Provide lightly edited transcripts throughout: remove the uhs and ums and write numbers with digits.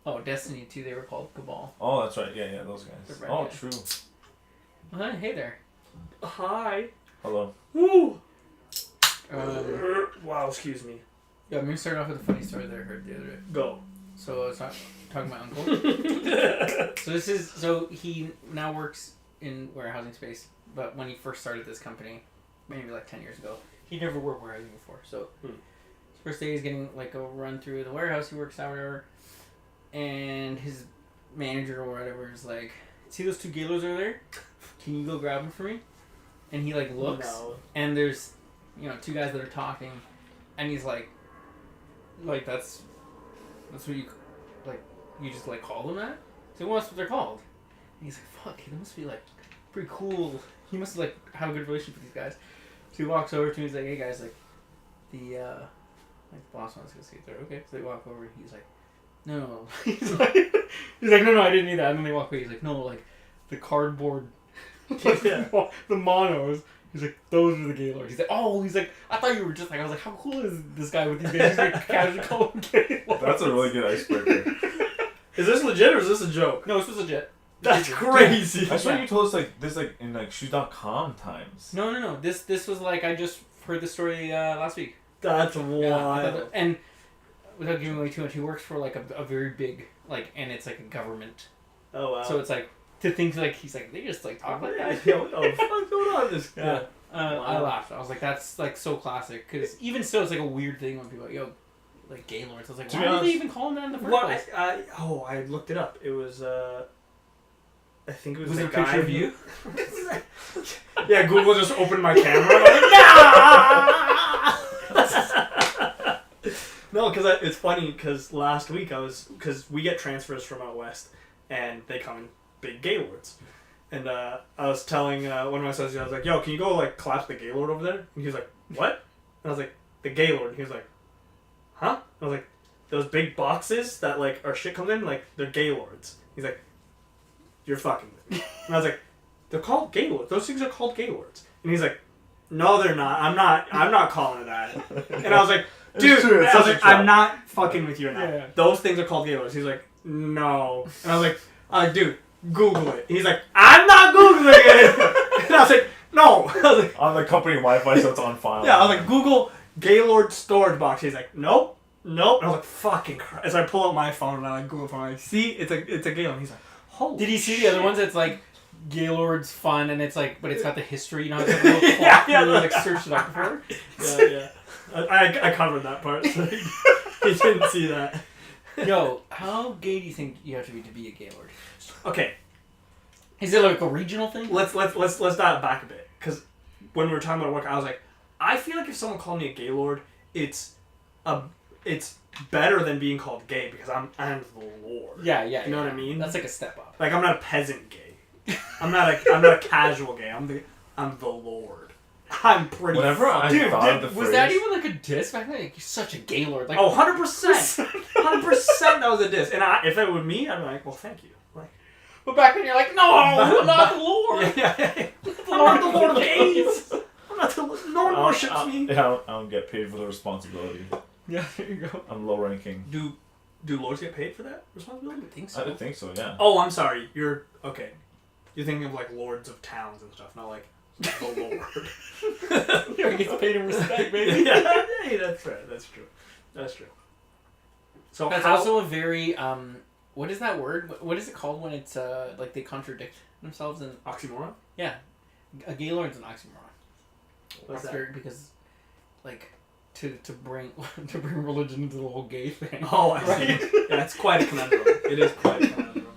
Oh, Destiny 2, they were called Cabal. Oh, that's right. Yeah, those guys. Oh, guy. True. Hey there. Hi. Hello. Woo! Wow, excuse me. Yeah, I'm going to start off with a funny story that I heard the other day. Go. So I was talking to my uncle. So he now works in warehousing space, but when he first started this company, maybe like 10 years ago, he never worked warehousing before. So his first day he's getting like a run through the warehouse he works out, whatever, and his manager or whatever is like, see those two Gaylords over there? Can you go grab them for me? And he like looks, and there's, two guys that are talking, and he's like that's what you, like, you just like call them that? So well, that's what they're called. And he's like, fuck, they must be like pretty cool. He must like have a good relationship with these guys. So he walks over to me, he's like, hey guys, like the boss wants to go see if they're okay. So they walk over, he's like, no. he's like, no, I didn't need that. And then they walk away, he's like, no, like the cardboard, the monos. He's like, those are the Gaylords. He's like, oh, I thought you were just like, I was like, how cool is this guy with these guys? He's like, casually call them Gaylords. That's a really good icebreaker. Is this legit or is this a joke? No, this was legit. That's crazy. I swear you told us like this like in like shoes.com times. No. This was like, I just heard the story last week. That's wild. And without giving away too much, he works for like a very big, like, and it's like a government. Oh wow. So it's like, to think like, he's like, they just like talk like that. What the fuck's going on this guy? Yeah. I laughed. I was like, that's like so classic. Because even still, it's like a weird thing when people are like, yo, like Gaylords. I was like, why did they even call him that in the first place? I looked it up. It was, I think it was there a guy picture of you? Yeah, Google just opened my camera and I was like, no, because it's funny because last week because we get transfers from out west and they come in big Gaylords. And I was telling one of my associates, I was like, yo, can you go like collapse the Gaylord over there? And he was like, what? And I was like, the Gaylord. And he was like, huh? I was like, those big boxes that like our shit comes in, like they're Gaylords. He's like, you're fucking with me. And I was like, they're called Gaylords. Those things are called Gaylords. And he's like, no, they're not. I'm not calling it that. And I was like, dude, I was like, I'm not fucking with you now. Yeah. Those things are called Gaylords. He's like, no. And I was like, dude, Google it. He's like, I'm not Googling it. And I was like, no. I was like, on the company Wi-Fi, so it's on file. Yeah, I was like, Google Gaylord storage box. He's like, nope. And I was like, fucking Christ. As I pull out my phone and I like Google phone, I'm like, see, it's a Gaylord. He's like, holy Did he see the other ones? It's like Gaylord's fun, and it's like, but it's got the history. You know, it's like a little clock. You like searched it up before. Yeah. I covered that part, so he didn't see that. Yo, how gay do you think you have to be a Gaylord? Okay. Is it like a regional thing? Let's dial it back a bit, because when we were talking about work, I was like, I feel like if someone called me a Gaylord, it's better than being called gay because I'm the Lord. Yeah. You know what I mean? That's like a step up. Like I'm not a peasant gay. I'm not a casual gay. I'm the Lord. I'm pretty. Whenever I thought of the phrase, was that even like a diss back then? Like, you're such a Gaylord. Like, 100%. 100% that was a diss. And if it were me, I'd be like, well, thank you. Like, but back then you're like, no, I'm not the Lord. Yeah. I'm not the Lord of gays. I'm not the Lord. No one worships me. Yeah, I don't get paid for the responsibility. Yeah, there you go. I'm low ranking. Do lords get paid for that responsibility? I would think so. I would think so, yeah. Oh, I'm sorry. You're okay. You're thinking of like lords of towns and stuff, not like the Lord. He gets paid in respect, baby. Yeah, that's right. That's true. So that's also a very what is that word? What is it called when it's like they contradict themselves in oxymoron? Yeah, a Gaylord's an oxymoron. What's that? Very, because like to bring religion into the whole gay thing. Oh, I see. Yeah, it's quite a conundrum. It is quite a conundrum.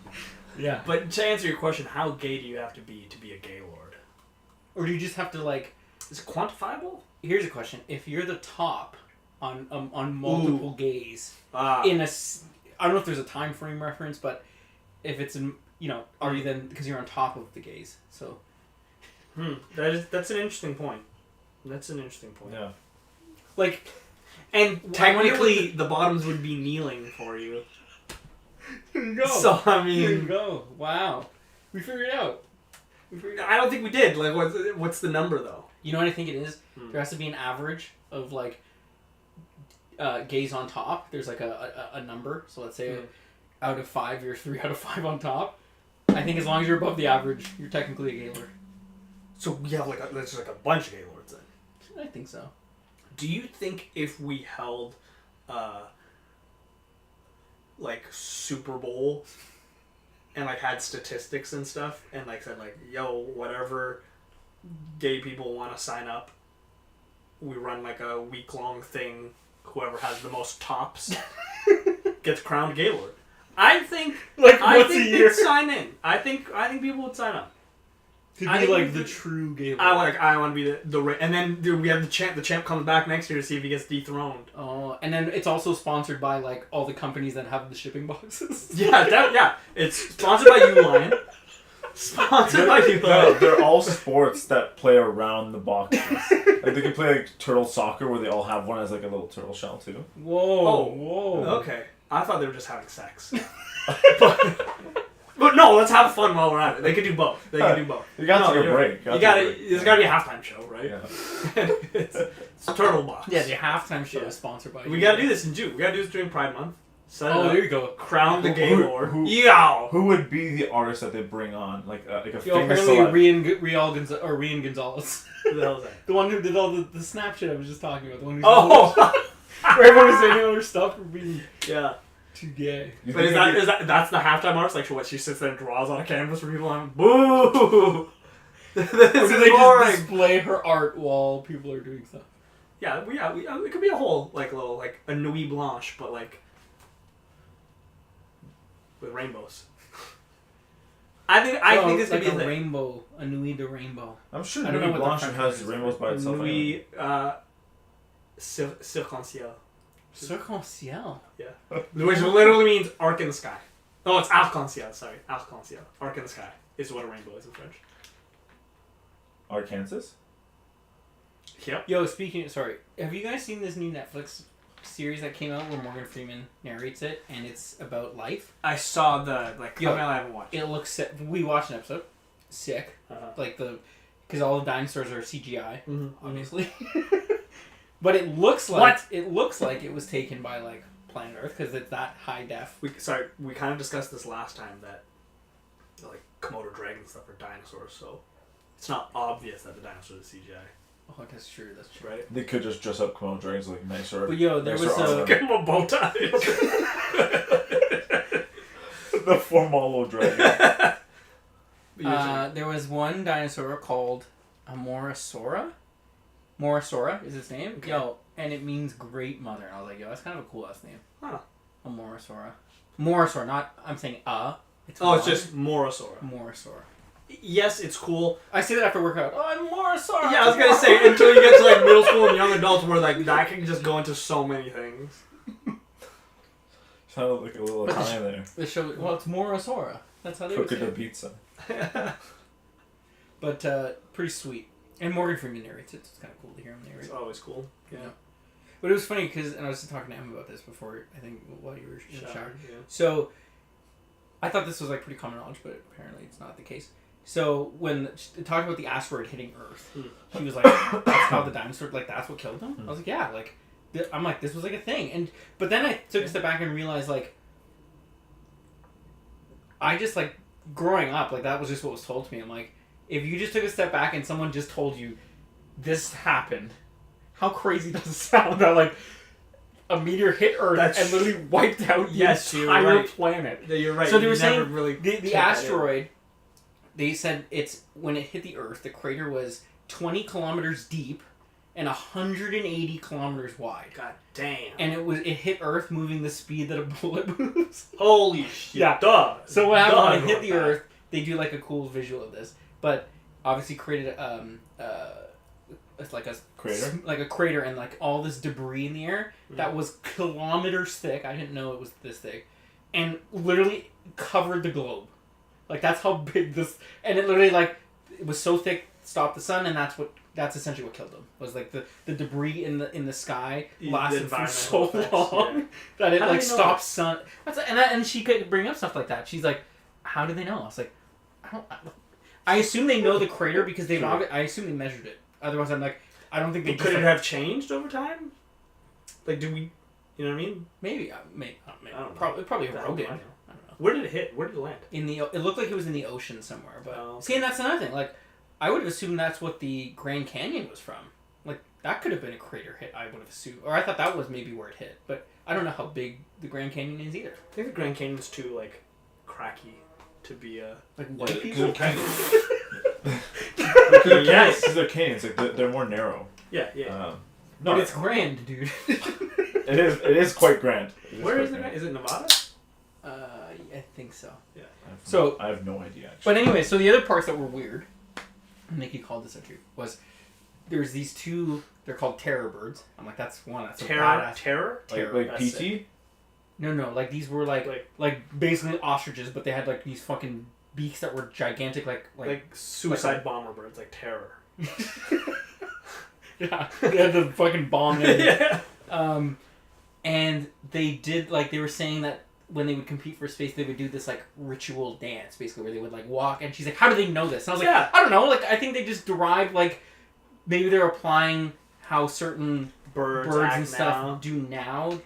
Yeah. But to answer your question, how gay do you have to be a Gaylord? Or do you just have to like? Is it quantifiable? Here's a question: if you're the top on multiple gays in a, I don't know if there's a time frame reference, but if it's in, are you then, because you're on top of the gays? So. That's an interesting point. Yeah. Like, and technically the bottoms would be kneeling for you. There you go. So I mean, there you go. Wow, we figured it out. I don't think we did. Like, what's the number though? You know what I think it is? There has to be an average of like gays on top. There's like a number. So let's say out of 5, you're 3 out of 5 on top. I think as long as you're above the average, you're technically a Gaylord. So we have there's like a bunch of Gaylords then. I think so. Do you think if we held, like Super Bowl, and like had statistics and stuff, and like said like, yo, whatever gay people want to sign up, we run like a week-long thing. Whoever has the most tops gets crowned Gaylord. I think they'd sign in. I think people would sign up. To be like the true Gaylord. I want to be the and then we have the champ. The champ comes back next year to see if he gets dethroned. Oh, and then it's also sponsored by like all the companies that have the shipping boxes. Yeah. It's sponsored by Uline. Sponsored by Uline. No, they're all sports that play around the boxes. Like they can play like turtle soccer where they all have one as like a little turtle shell too. Whoa. Okay. I thought they were just having sex. But no, let's have fun while we're at it. They could do both. You gotta take a break. There's gotta be a halftime show, right? Yeah. it's Turtle Box. Yeah, the halftime show is sponsored by. We gotta do this in June. We gotta do this during Pride Month. There you go. Crown the Gaylord. Who would be the artist that they bring on? Like a famous apparently Rian Gonzalez. Who the hell is that? The one who did all the snap shit I was just talking about. The one who's where everyone was saying all her stuff for being too gay. But that's the halftime artist? Like she sits there and draws on a canvas for people and boo! This or do is they boring. just display her art while people are doing stuff? Yeah, it could be a whole little like a nuit blanche, but like with rainbows. I think this could like be a rainbow, a nuit de rainbow. I'm sure I don't know Nuit what Blanche has rainbows by itself. Nuit circ-en-ciel. Circ-en-ciel. Yeah. Which literally means arc in the sky. Oh, it's arc-en-ciel, sorry. Arc-en-ciel. Arc in the sky is what a rainbow is in French. Arkansas? Yep. Yo, have you guys seen this new Netflix series that came out where Morgan Freeman narrates it, and it's about life? I saw the, I haven't watched. It looks sick. We watched an episode. Sick. Because all the dinosaurs are CGI, obviously. But it looks like it was taken by like Planet Earth because it's that high def. We kind of discussed this last time that like Komodo dragons and stuff are dinosaurs, so it's not obvious that the dinosaurs are CGI. Oh, that's true. Right? They could just dress up Komodo dragons like nicer. But yo, there was give them a bow tie. The Formalo dragon. There was one dinosaur called Amorosora. Morosora is its name. Okay. Yo, and it means great mother. And I was like, yo, that's kind of a cool ass name. Huh. Amorosora. Morosora, not, I'm saying It's just Morosora. Morosora. Yes, it's cool. I say that after workout. Oh, I'm Morosora. Yeah, I was gonna say, until you get to like middle school and young adults where like that can just go into so many things. Sounded like a little Italian there. The show, well, it's Morosora. That's how they Cook say the it. pizza. But pretty sweet. And Morgan Freeman narrates it. It's kind of cool to hear him narrate. It's always cool. Yeah. But it was funny because, and I was talking to Em about this before, I think, while you were in the shower. Yeah. So, I thought this was like pretty common knowledge, but apparently it's not the case. So, when she talked about the asteroid hitting Earth, she was like, that's how the dinosaur, like, that's what killed them? I was like, yeah, like, I'm like, this was like a thing. But then I took a step back and realized, like, I just, like, growing up, like, that was just what was told to me. I'm like, if you just took a step back and someone just told you, this happened, how crazy does it sound that, like, a meteor hit Earth and literally wiped out the entire planet? Yeah, you're right. So they were saying really the asteroid, they said when it hit the Earth, the crater was 20 kilometers deep and 180 kilometers wide. God damn. And it hit Earth moving the speed that a bullet moves. Holy shit. Yeah. Duh. So what happened when it hit the Earth, they do like a cool visual of this. But obviously created it's like a crater? Like a crater and like all this debris in the air that was kilometers thick. I didn't know it was this thick. And literally covered the globe. Like that's how big this, and it literally like, it was so thick, stopped the sun, and that's essentially what killed them. Was like the debris in the sky lasted for so long that it like stopped sun. And she could bring up stuff like that. She's like, how do they know? I was like, I assume they know the crater because they I assume they measured it. Otherwise, I'm like, I don't think they could it have changed over time? Like, do we? You know what I mean? Maybe. I don't know. Probably eroded. I don't Where did it hit? Where did it land? It looked like it was in the ocean somewhere. But Oh, okay. see, and that's another thing. Like, I would have assumed that's what the Grand Canyon was from. Like, that could have been a crater hit. I would have assumed, or I thought that was maybe where it hit. But I don't know how big the Grand Canyon is either. I think the Grand Canyon's too like cracky to be a Like Yeah, white people. Yes. Because they're canyons, like they're more narrow. yeah. No, But it's grand, dude. it is quite grand. Where is it? Is it Nevada? I think so. Yeah. I have no idea. Actually. But anyway, so the other parts that were weird, Nikki called this out too, was there's these two. They're called terror birds. I'm like, that's one. That's a badass. Terror. like That's PT. No, like these were like basically ostriches, but they had like these fucking beaks that were gigantic, Like suicide bomber birds, like terror. yeah, they had the fucking bomb. Yeah. And they did they were saying that when they would compete for space, they would do this like ritual dance, basically, where they would like walk. And she's like, "How do they know this?" And I was like, "I don't know. Like, I think they just derived maybe they're applying how certain birds and stuff do now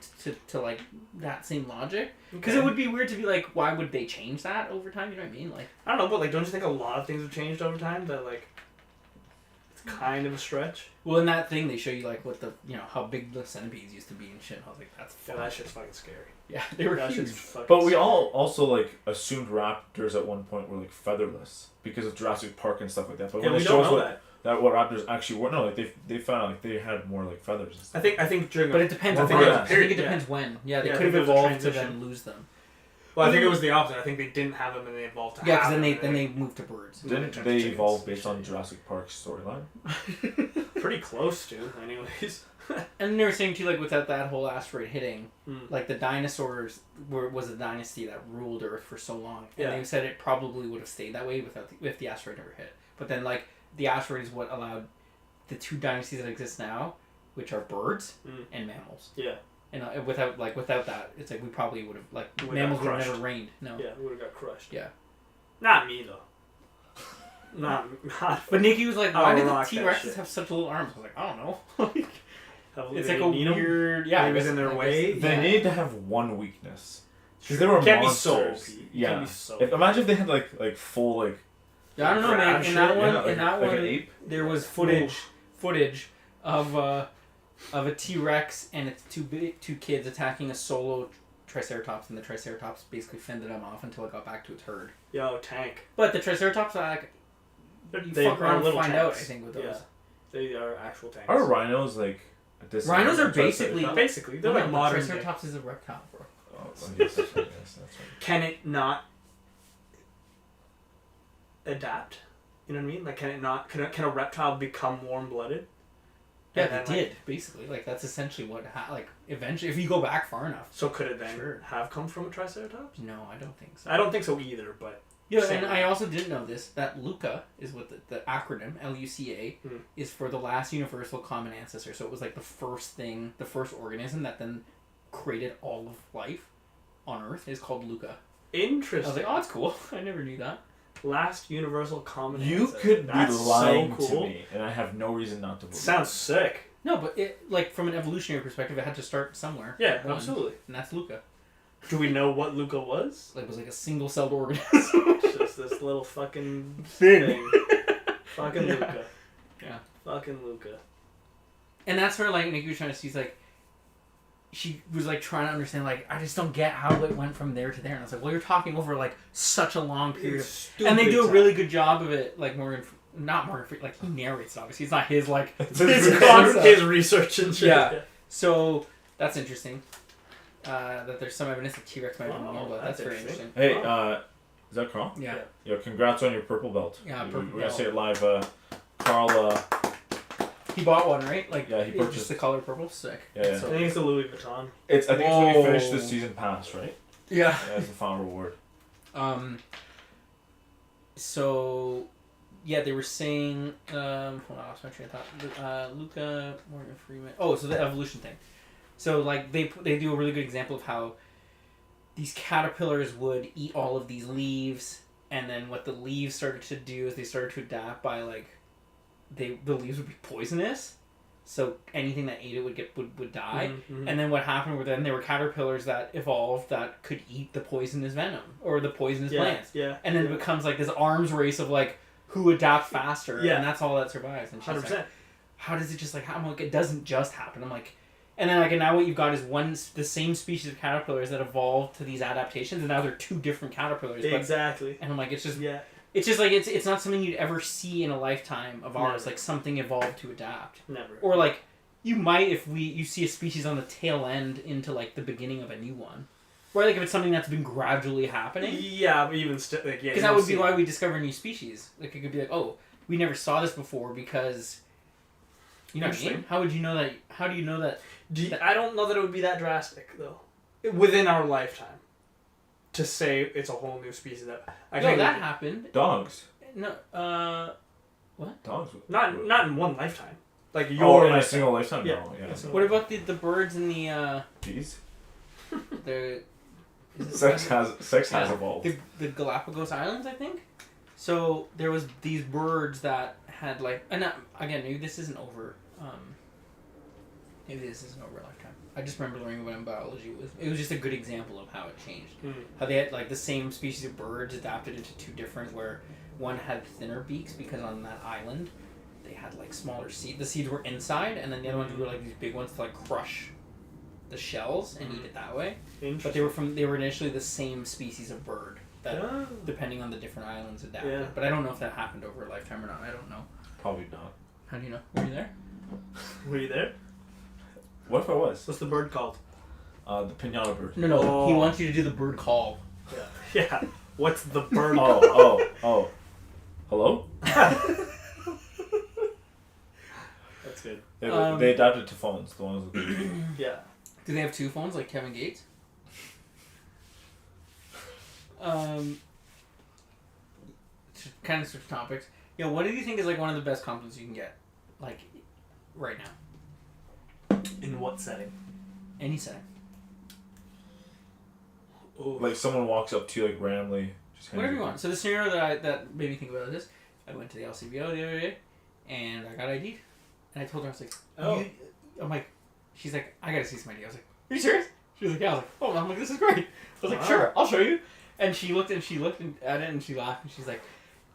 to like that same logic." Because it would be weird to be like, why would they change that over time? You know what I mean? Like, I don't know, but like, don't you think a lot of things have changed over time? That like, it's kind of a stretch. well, in that thing they show you like what the how big the centipedes used to be and shit. And I was like, that's Yeah, fun. that shit's fucking scary. Yeah, they were That huge. shit's fucking But we scary. all also like assumed raptors at one point were like featherless because of Jurassic Park and stuff like that. But Yeah, when we it don't shows know that. what raptors actually were, no, like they found out like they had more like feathers. And stuff. I think during. But it depends. Well, when. yeah. I think it depends when. Yeah, they Yeah, I could think have there was a evolved to transition. then lose them. Well, I think it was the opposite. I think they didn't have them and they evolved to Yeah, have because them. then they moved to birds. Didn't Chickens. they evolve based on Jurassic Park's storyline? Pretty close to, anyways. And they were saying too, like without that whole asteroid hitting, Mm. like the dinosaurs was a dynasty that ruled Earth for so long, and Yeah. they said it probably would have stayed that way if the asteroid never hit. But then like the asteroid is what allowed the two dynasties that exist now, which are birds and mammals. Yeah. And without that, it's like we probably would have We mammals got would have crushed. never reigned. No. Yeah, we would have got crushed. Yeah. Not me though. not. But Nikki was like, I'll "Why did the rock that T Rexes shit. have such little arms?" I was like, "I don't know." It's They like a need 'em? weird. Yeah, Maybe it's in their way? They Yeah. need to have one weakness because they were Can't monsters. be so OP. Yeah. Can't be so Imagine if they had like full like. Yeah, I don't know, man. Crab In that shit, one, yeah, in that like one, an ape. there was footage of a T Rex and its two kids attacking a solo Triceratops, and the Triceratops basically fended them off until it got back to its herd. Yo, tank. But the Triceratops, you They fuck are around and little find tanks. out. I think with those. Yeah. They are actual tanks. Are rhinos like? a descendant Rhinos are of basically- Triceratops? Basically, they're No, like the modern. day. Triceratops is a reptile, bro. Oh, I guess that's right. Yes, that's right. Can it not adapt? You know what I mean? Like, can it not? Can a reptile become warm-blooded? Yeah, And they then, like, did basically. Like that's essentially what eventually, if you go back far enough. So could it then Sure. have come from a Triceratops? No, I don't think so. I don't think so either. But Yeah, Same. and I also didn't know this, that LUCA is what the acronym, LUCA, is for the last universal common ancestor. So it was like the first organism that then created all of life on Earth is called LUCA. I interesting. was like, oh, that's cool. I never knew that. Last universal common You ancestor. could be That's lying so cool. to me, and I have no reason not to believe. Sounds sick. No, but it from an evolutionary perspective, it had to start somewhere. Yeah, One, absolutely. And that's LUCA. Do we know what Luca was? It was like a single-celled organism. It's just this little fucking thing. Fucking Yeah. Luca. Yeah. Fucking Luca. And that's where, like, Nikki was trying to see, like, she was, like, trying to understand, like, I just don't get how it went from there to there. And I was like, well, you're talking over, like, such a long period of... And they do a really good job of it, like, not Morgan Freeman, like, he narrates it, obviously. It's not his, like, his concept. His research and shit. Yeah. So, that's interesting. That there's some evidence that T-Rex might have been normal. That's very interesting. Hey, is that Carl? Yeah. Yo, congrats on your purple belt. Yeah, purple We're gonna belt. say it live. Carl, He bought one, right? Like, Yeah, he it's purchased- just the color purple. Sick. Yeah, yeah. I think it's the Louis Vuitton. I think it's when you finish Whoa. the season pass, right? Yeah. Yeah, it's the final reward. So, yeah, they were saying, hold on, I lost my train of thought. Luca, Morgan Freeman. Oh, so the evolution thing. So, like, they do a really good example of how these caterpillars would eat all of these leaves, and then what the leaves started to do is they started to adapt by, like, the leaves would be poisonous, so anything that ate it would die. Mm-hmm. And then what happened were then there were caterpillars that evolved that could eat the poisonous venom or the poisonous plants. Yeah. And then it becomes like this arms race of like who adapt faster, Yeah. and that's all that survives. And she's 100%. like, how does it just like? I'm like, it doesn't just happen. I'm like, and then like, and now what you've got is the same species of caterpillars that evolved to these adaptations, and now they're two different caterpillars. Exactly. And I'm like, it's just Yeah. It's just like it's not something you'd ever see in a lifetime of ours. Never. Like something evolved to adapt. Never. Or like you might if you see a species on the tail end into like the beginning of a new one. Or like if it's something that's been gradually happening. Yeah, but even still, like, yeah. Because that would be why we discover new species. Like it could be like, oh, we never saw this before because. You know what I mean? How would you know that? How do you know that? I don't know that it would be that drastic though, within our lifetime. To say it's a whole new species that that happened. Dogs. No, what? Dogs. Not in one lifetime. Like In your a single lifetime. Yeah. No, yeah. What about the birds and the Bees. the Sex has evolved. the Galapagos Islands, I think. So there was these birds that had like, and again, maybe this isn't over. Maybe this isn't over a lifetime. I just remember learning about it in biology. It was just a good example of how it changed. How they had like the same species of birds adapted into two different, where one had thinner beaks because on that island they had like smaller seeds. The seeds were inside, and then the other ones were like these big ones to like crush the shells and eat it that way. But they were initially the same species of bird that depending on the different islands adapted. Yeah. But I don't know if that happened over a lifetime or not. I don't know. Probably not. How do you know? Were you there? Were you there? What if I was? What's the bird called? The pinata bird. No. Oh. He wants you to do the bird call. Yeah. What's the bird? Oh. Hello? That's good. They adapted to phones. The ones with Yeah. Do they have two phones like Kevin Gates? Kind of switch topics. Yeah, what do you think is like one of the best compliments you can get, like, right now? In what setting? Any setting. Ooh. like someone walks up to you like randomly. Just hands Whatever you want. So the scenario that made me think about this, I went to the LCBO the other day, and I got ID'd, and I told her, I was like, I'm like, she's like, I gotta see some ID. I was like, are you serious? She was like, yeah. I was like, oh, I'm like, this is great. I was like, sure, I'll show you. And she looked at it and she laughed and she's like,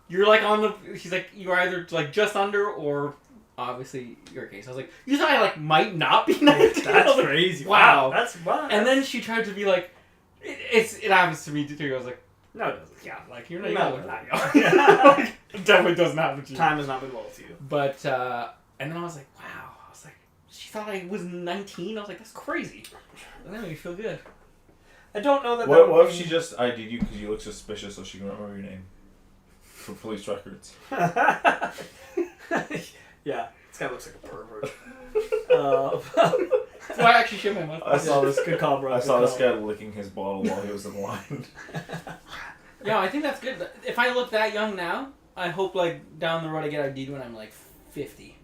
you're like on the. She's like, you're either like just under or obviously your case. I was like, you thought I like might not be 19? That's like, crazy. Wow. That's wow. And then she tried to be like, it happens to me too. I was like, no, it doesn't. Yeah, like you're not look that young. It definitely doesn't happen to you. Time has not been well to you. But and then I was like, wow. I was like, she thought I was 19. I was like, that's crazy. And that made me feel good. I don't know that. What if she just ID'd you because you look suspicious so she can remember your name for police records? Yeah, this guy looks like a pervert. So I actually shit my mouth. I saw this. Good call, bro. I Good saw this call. guy licking his bottle while he was in line. Yeah, I think that's good. If I look that young now, I hope like down the road I get ID'd when I'm like 50.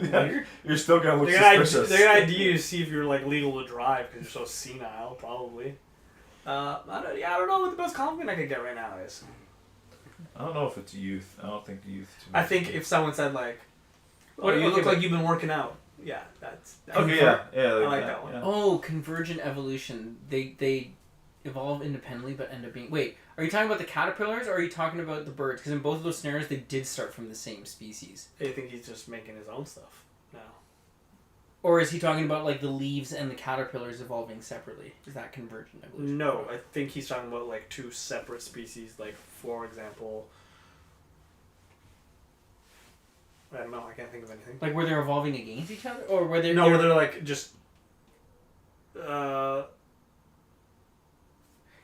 Yeah, you're still gonna look They're suspicious. gonna ID you to see if you're like legal to drive because you're so senile, probably. I don't know what the best compliment I could get right now is. I don't know if it's youth. I don't think youth. I think if someone said like, "Oh, you look like you've been working out," yeah, that's Okay, yeah, I like that one. Yeah. Oh, convergent evolution. They evolve independently but end up being... Wait, are you talking about the caterpillars or are you talking about the birds? Because in both of those scenarios, they did start from the same species. I think he's just making his own stuff now. Or is he talking about like the leaves and the caterpillars evolving separately? Is that convergent evolution? No, I think he's talking about like two separate species. Like, for example, I don't know. I can't think of anything. Like where they're evolving against each other, or where they're where they're like just.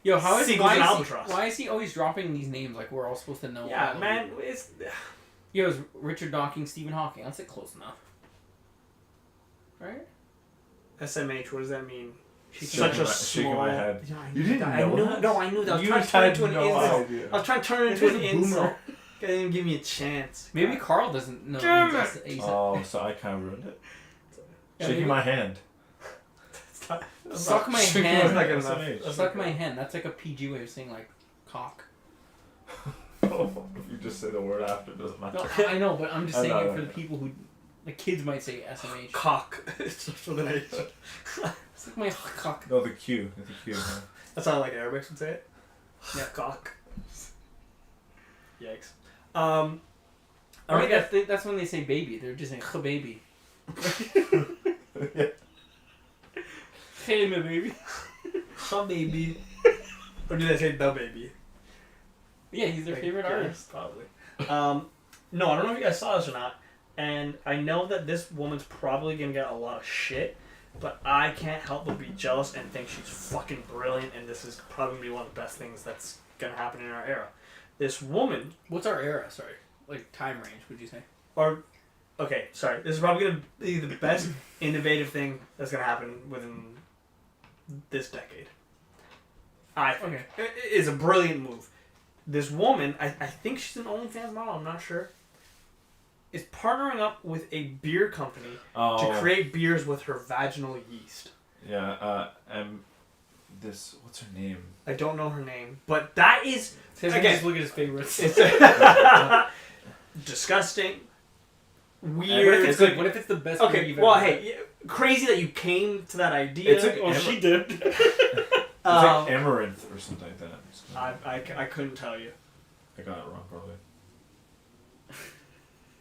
Yo, how is Seagulls and albatross. why is he always dropping these names like we're all supposed to know? Yeah, all man, it's. Yo, it's Richard Dawkins, Stephen Hawking. That's it, close enough. Right? SMH. What does that mean? Shaking my head. Yeah, You didn't I know knew. that? No, I knew that. I was You trying to turn it had into an no insult. idea. I was trying to turn it into an insult. Guy didn't give me a chance. Maybe Carl doesn't know. Damn Oh, so I kind of ruined it. Yeah, Shaking maybe- my hand. Suck my Shaking hand. my That's hand. not enough. Suck my hand. That's like a PG way of saying like cock. If you just say the word after, it doesn't matter. No, I know, but I'm just I saying know, it I for the know. people who The kids might say SMH. Cock. It's just with an H. It's like my cock. No, the Q. The Q. Huh? That's how like Arabics would say it. Yeah. Cock. Yikes. I think that's when they say baby. They're just saying baby. Yeah. Hey, my baby. The baby. Or do they say the baby? Yeah, he's their favorite artist. Probably. No, I don't know if you guys saw this or not. And I know that this woman's probably gonna get a lot of shit, but I can't help but be jealous and think she's fucking brilliant, and this is probably gonna be one of the best things that's gonna happen in our era. This woman, What's our era? Sorry, like time range? Would you say? or okay, sorry, this is probably gonna be the best innovative thing that's gonna happen within this decade. I think it is a brilliant move. This woman, I think she's an OnlyFans model. I'm not sure. Is partnering up with a beer company to create beers with her vaginal yeast. Yeah, this, what's her name? I don't know her name, but that is Again, just look at his favorites. it's disgusting, What weird. if it's the best? beer Okay, you've well, ever had? hey, crazy that you came to that idea. It's like she did. It's like Amaranth or something like that. I couldn't tell you. I got it wrong, probably.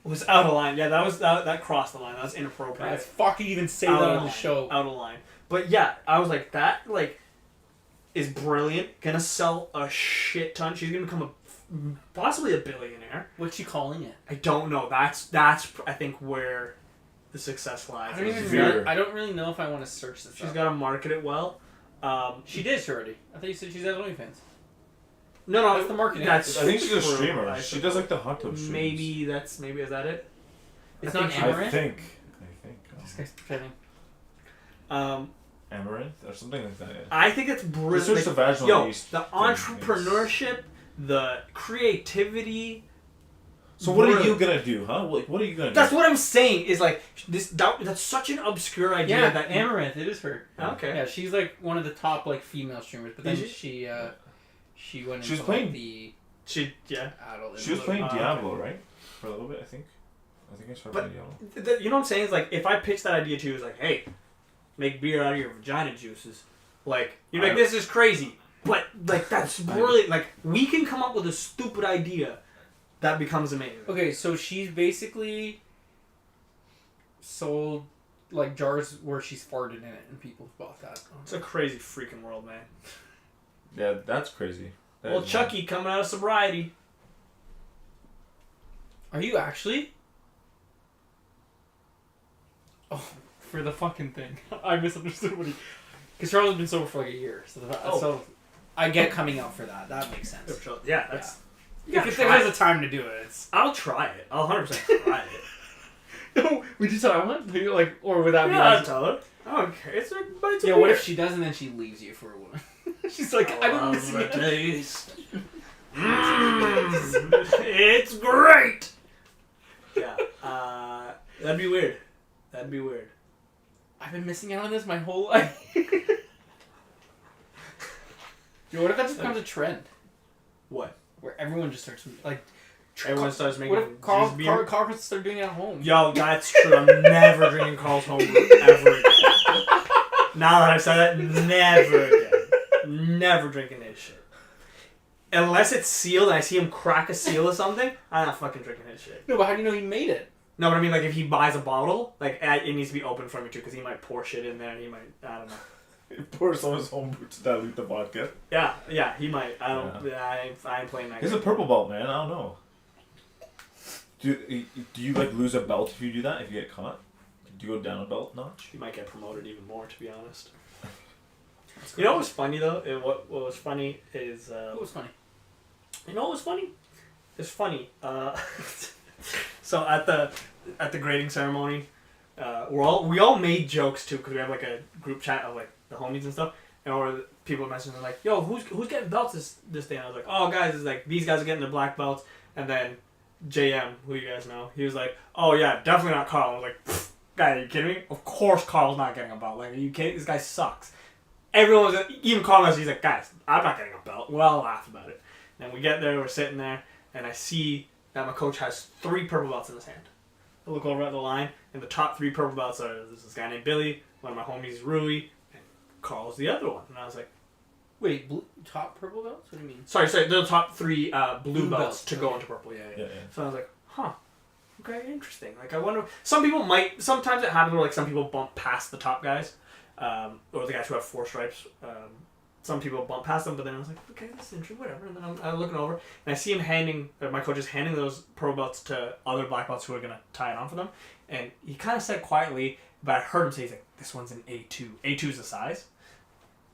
It was out of line. Yeah, that crossed the line. That was inappropriate. Let's fucking even say Out that of on the line. show. Out of line. But yeah, I was like, that is brilliant. Gonna sell a shit ton. She's gonna become possibly a billionaire. What's she calling it? I don't know. That's I think where the success lies. I don't really know if I want to search this. She's up. got to market it well. She did already. I thought you said she's at OnlyFans. No, That's the marketing. I think she's a true, streamer. She does like the hot tub streams. Maybe is that it? It's I not think Amaranth. I think. This guy's pretending. Amaranth or something like that. Yeah. I think it's brilliant. Search the vaginal yeast the thing, entrepreneurship, the creativity. So what are you gonna do, huh? What are you gonna do? That's what I'm saying. Is like this. That's such an obscure idea. Yeah, that Amaranth. It is her. Okay. Yeah, she's like one of the top like female streamers. But then Is she went She was into playing- like, the adult. She was playing Diablo, right? For a little bit, I think. I think I started But playing Diablo. you know what I'm saying? Is like if I pitch that idea to you, it's like, hey, make beer out of your vagina juices. Like you're like, this is crazy, but like that's brilliant. Like we can come up with a stupid idea that becomes amazing. Okay, so she's basically sold like jars where she's farted in it, and people bought that. It's a crazy freaking world, man. Yeah, that's crazy. That Well, is Chucky coming out of sobriety. Are you actually? Oh, for the fucking thing. I misunderstood what he... Because Charles has been sober for like a year. So I get coming out for that. That makes sense. Yeah, that's... If there's a time to do it, it's... I'll try it. I'll 100% try it. No, we just tell her, like, or would that be Yeah, I'll like... tell her. I don't care. It's but it's Yeah, what if she does and then she leaves you for a woman? She's like, I didn't miss the it. taste. It's great. Yeah, that'd be weird. That'd be weird. I've been missing out on this my whole life. Yo, what if that just becomes a trend? What? Where everyone just starts, like... Everyone starts making. What if Carl beer? start doing it at home? Yo, that's true. I'm never drinking Carl's homebrew ever again. Now that I've said that, never again. Never drinking this shit. Unless it's sealed and I see him crack a seal or something, I'm not fucking drinking his shit. No, but how do you know he made it? No, but I mean, like, if he buys a bottle, like, it needs to be open for me too, because he might pour shit in there and he might, I don't know. Pour someone's homebrew to dilute the vodka. Yeah, he might. I don't, I ain't playing that He's game. a purple belt, man. I don't know. Do you like lose a belt if you do that? If you get caught, do you go down a belt notch? He might get promoted even more, to be honest. You know what was funny though? What was funny is What was funny? you know what was funny? It's funny. So at the grading ceremony, we all made jokes too because we have like a group chat of like the homies and stuff, and or people messaging like, "Yo, who's getting belts this day?" And I was like, "Oh, guys, it's like these guys are getting their black belts," and then JM, who you guys know, he was like, "Oh yeah, definitely not Carl." I was like, "Guy, are you kidding me? Of course Carl's not getting a belt. Like, are you kidding? This guy sucks." Everyone was, even Carl was, he's like, "Guys, I'm not getting a belt." We all laugh about it. And we get there, we're sitting there, and I see that my coach has 3 purple belts in his hand. I look over at the line, and the top 3 purple belts are this guy named Billy, one of my homies, Rui, and Carl's the other one. And I was like, wait, top purple belts? What do you mean? sorry, the top 3 blue belts to go okay. into purple. Yeah. Yeah. So I was like, huh. Okay, interesting. Like, I wonder... Sometimes it happens where, like, some people bump past the top guys. Or the guys who have 4 stripes. Some people bump past them, but then I was like, okay, this is interesting, whatever. And then I'm looking over, and I see him my coach is handing those purple belts to other black belts who are going to tie it on for them. And he kind of said quietly, but I heard him say, he's like, this one's an A2. A2 is the size.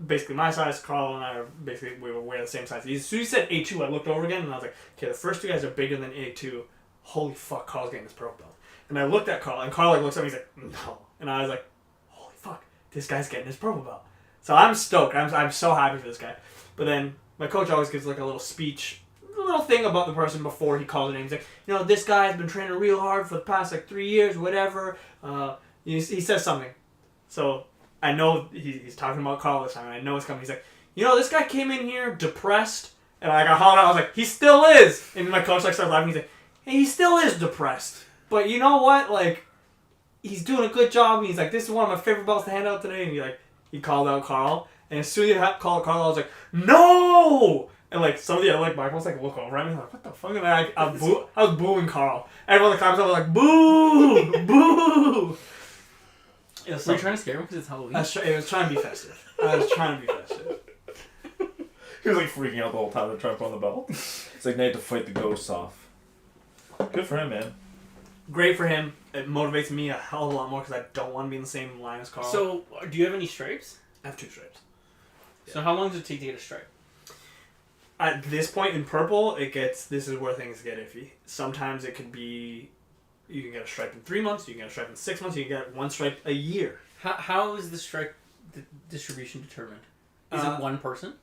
Basically, my size, Carl and I are we were the same size. As soon as he said A2, I looked over again, and I was like, okay, the first 2 guys are bigger than A2. Holy fuck, Carl's getting this purple belt. And I looked at Carl, and Carl like looks at me, he's like, no. And I was like, holy fuck, this guy's getting his purple belt. So I'm stoked. I'm so happy for this guy. But then my coach always gives like a little speech, a little thing about the person before he calls their name. He's like, you know, this guy's been training real hard for the past like 3 years, whatever. He says something. So I know he's talking about Carl this time, and I know it's coming. He's like, you know, this guy came in here depressed, and I got hollered out. I was like, he still is. And my coach like started laughing. He's like, hey, he still is depressed. But you know what? Like, he's doing a good job. And he's like, this is one of my favorite belts to hand out today. And he called out Carl. And as soon as he called Carl, I was like, no! And like some of the other like black belts like look over at me like, what the fuck? And I was booing Carl. Everyone in the comments was like, boo! Boo! Were you trying to scare him because it's Halloween? It was trying to be festive. I was trying to be festive. He was like freaking out the whole time to try and put on the belt. It's like, now you have to fight the ghosts off. Good for him, man. Great for him. It motivates me a hell of a lot more because I don't want to be in the same line as Carl. So, do you have any stripes? I have 2 stripes. So how long does it take to get a stripe? At this point in purple, this is where things get iffy. Sometimes it could be, you can get a stripe in 3 months, you can get a stripe in 6 months, you can get 1 stripe a year. How is the stripe distribution determined? Is it one person?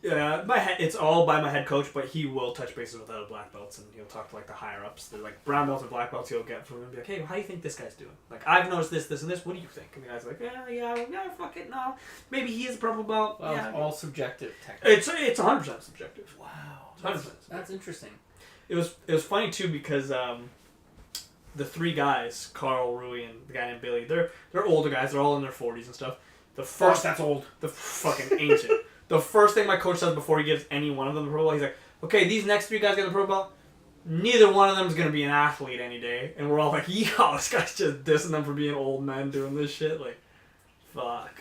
It's all by my head coach, but he will touch bases with other black belts, and he'll talk to like the higher ups. They're like brown belts and black belts. He'll get from him and be like, "Hey, how do you think this guy's doing? Like, I've noticed this, this, and this. What do you think?" And the guy's like, "Yeah, fuck it, no. Maybe he is a purple belt." Well, yeah, it's all subjective, technically. It's 100% subjective. Wow, It's 100%. That's interesting. It was funny too because the 3 guys, Carl, Rui, and the guy named Billy, they're older guys. They're all in their 40s and stuff. The first that's old. The fucking ancient. The first thing my coach says before he gives any one of them the purple belt, he's like, okay, these next 3 guys get the purple belt. Neither one of them is going to be an athlete any day. And we're all like, yo, this guy's just dissing them for being old men doing this shit. Like, fuck.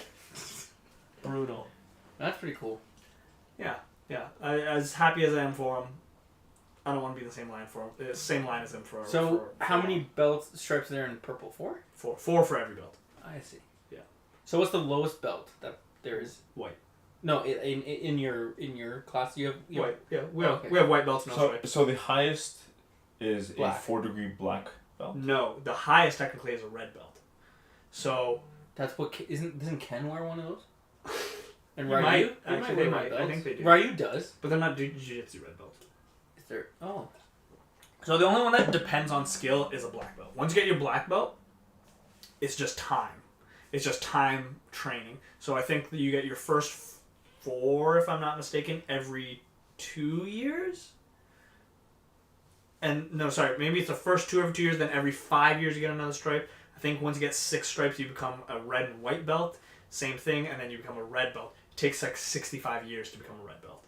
Brutal. That's pretty cool. Yeah. As happy as I am for him, I don't want to be in the same line for him. Same line as him for. So, how many stripes are there in purple? 4? 4 for every belt. I see. Yeah. So, what's the lowest belt that there is? White. No, in your class you have white. Yeah, we have white belts, no stripes. So the highest is Black. a 4-degree black belt. No, the highest technically is a red belt. So that's what doesn't Ken wear one of those? And Ryu? Ryu? Actually, they might. I think they do. Ryu does, but they're not jiu-jitsu red belts. Is there? Oh. So the only one that depends on skill is a black belt. Once you get your black belt, it's just time. It's just time training. So I think that you get your first 4, if I'm not mistaken, every 2 years. And no, sorry, maybe it's the first 2 every 2 years, then every 5 years you get another stripe. I think once you get 6 stripes, you become a red and white belt. Same thing, and then you become a red belt. It takes like 65 years to become a red belt.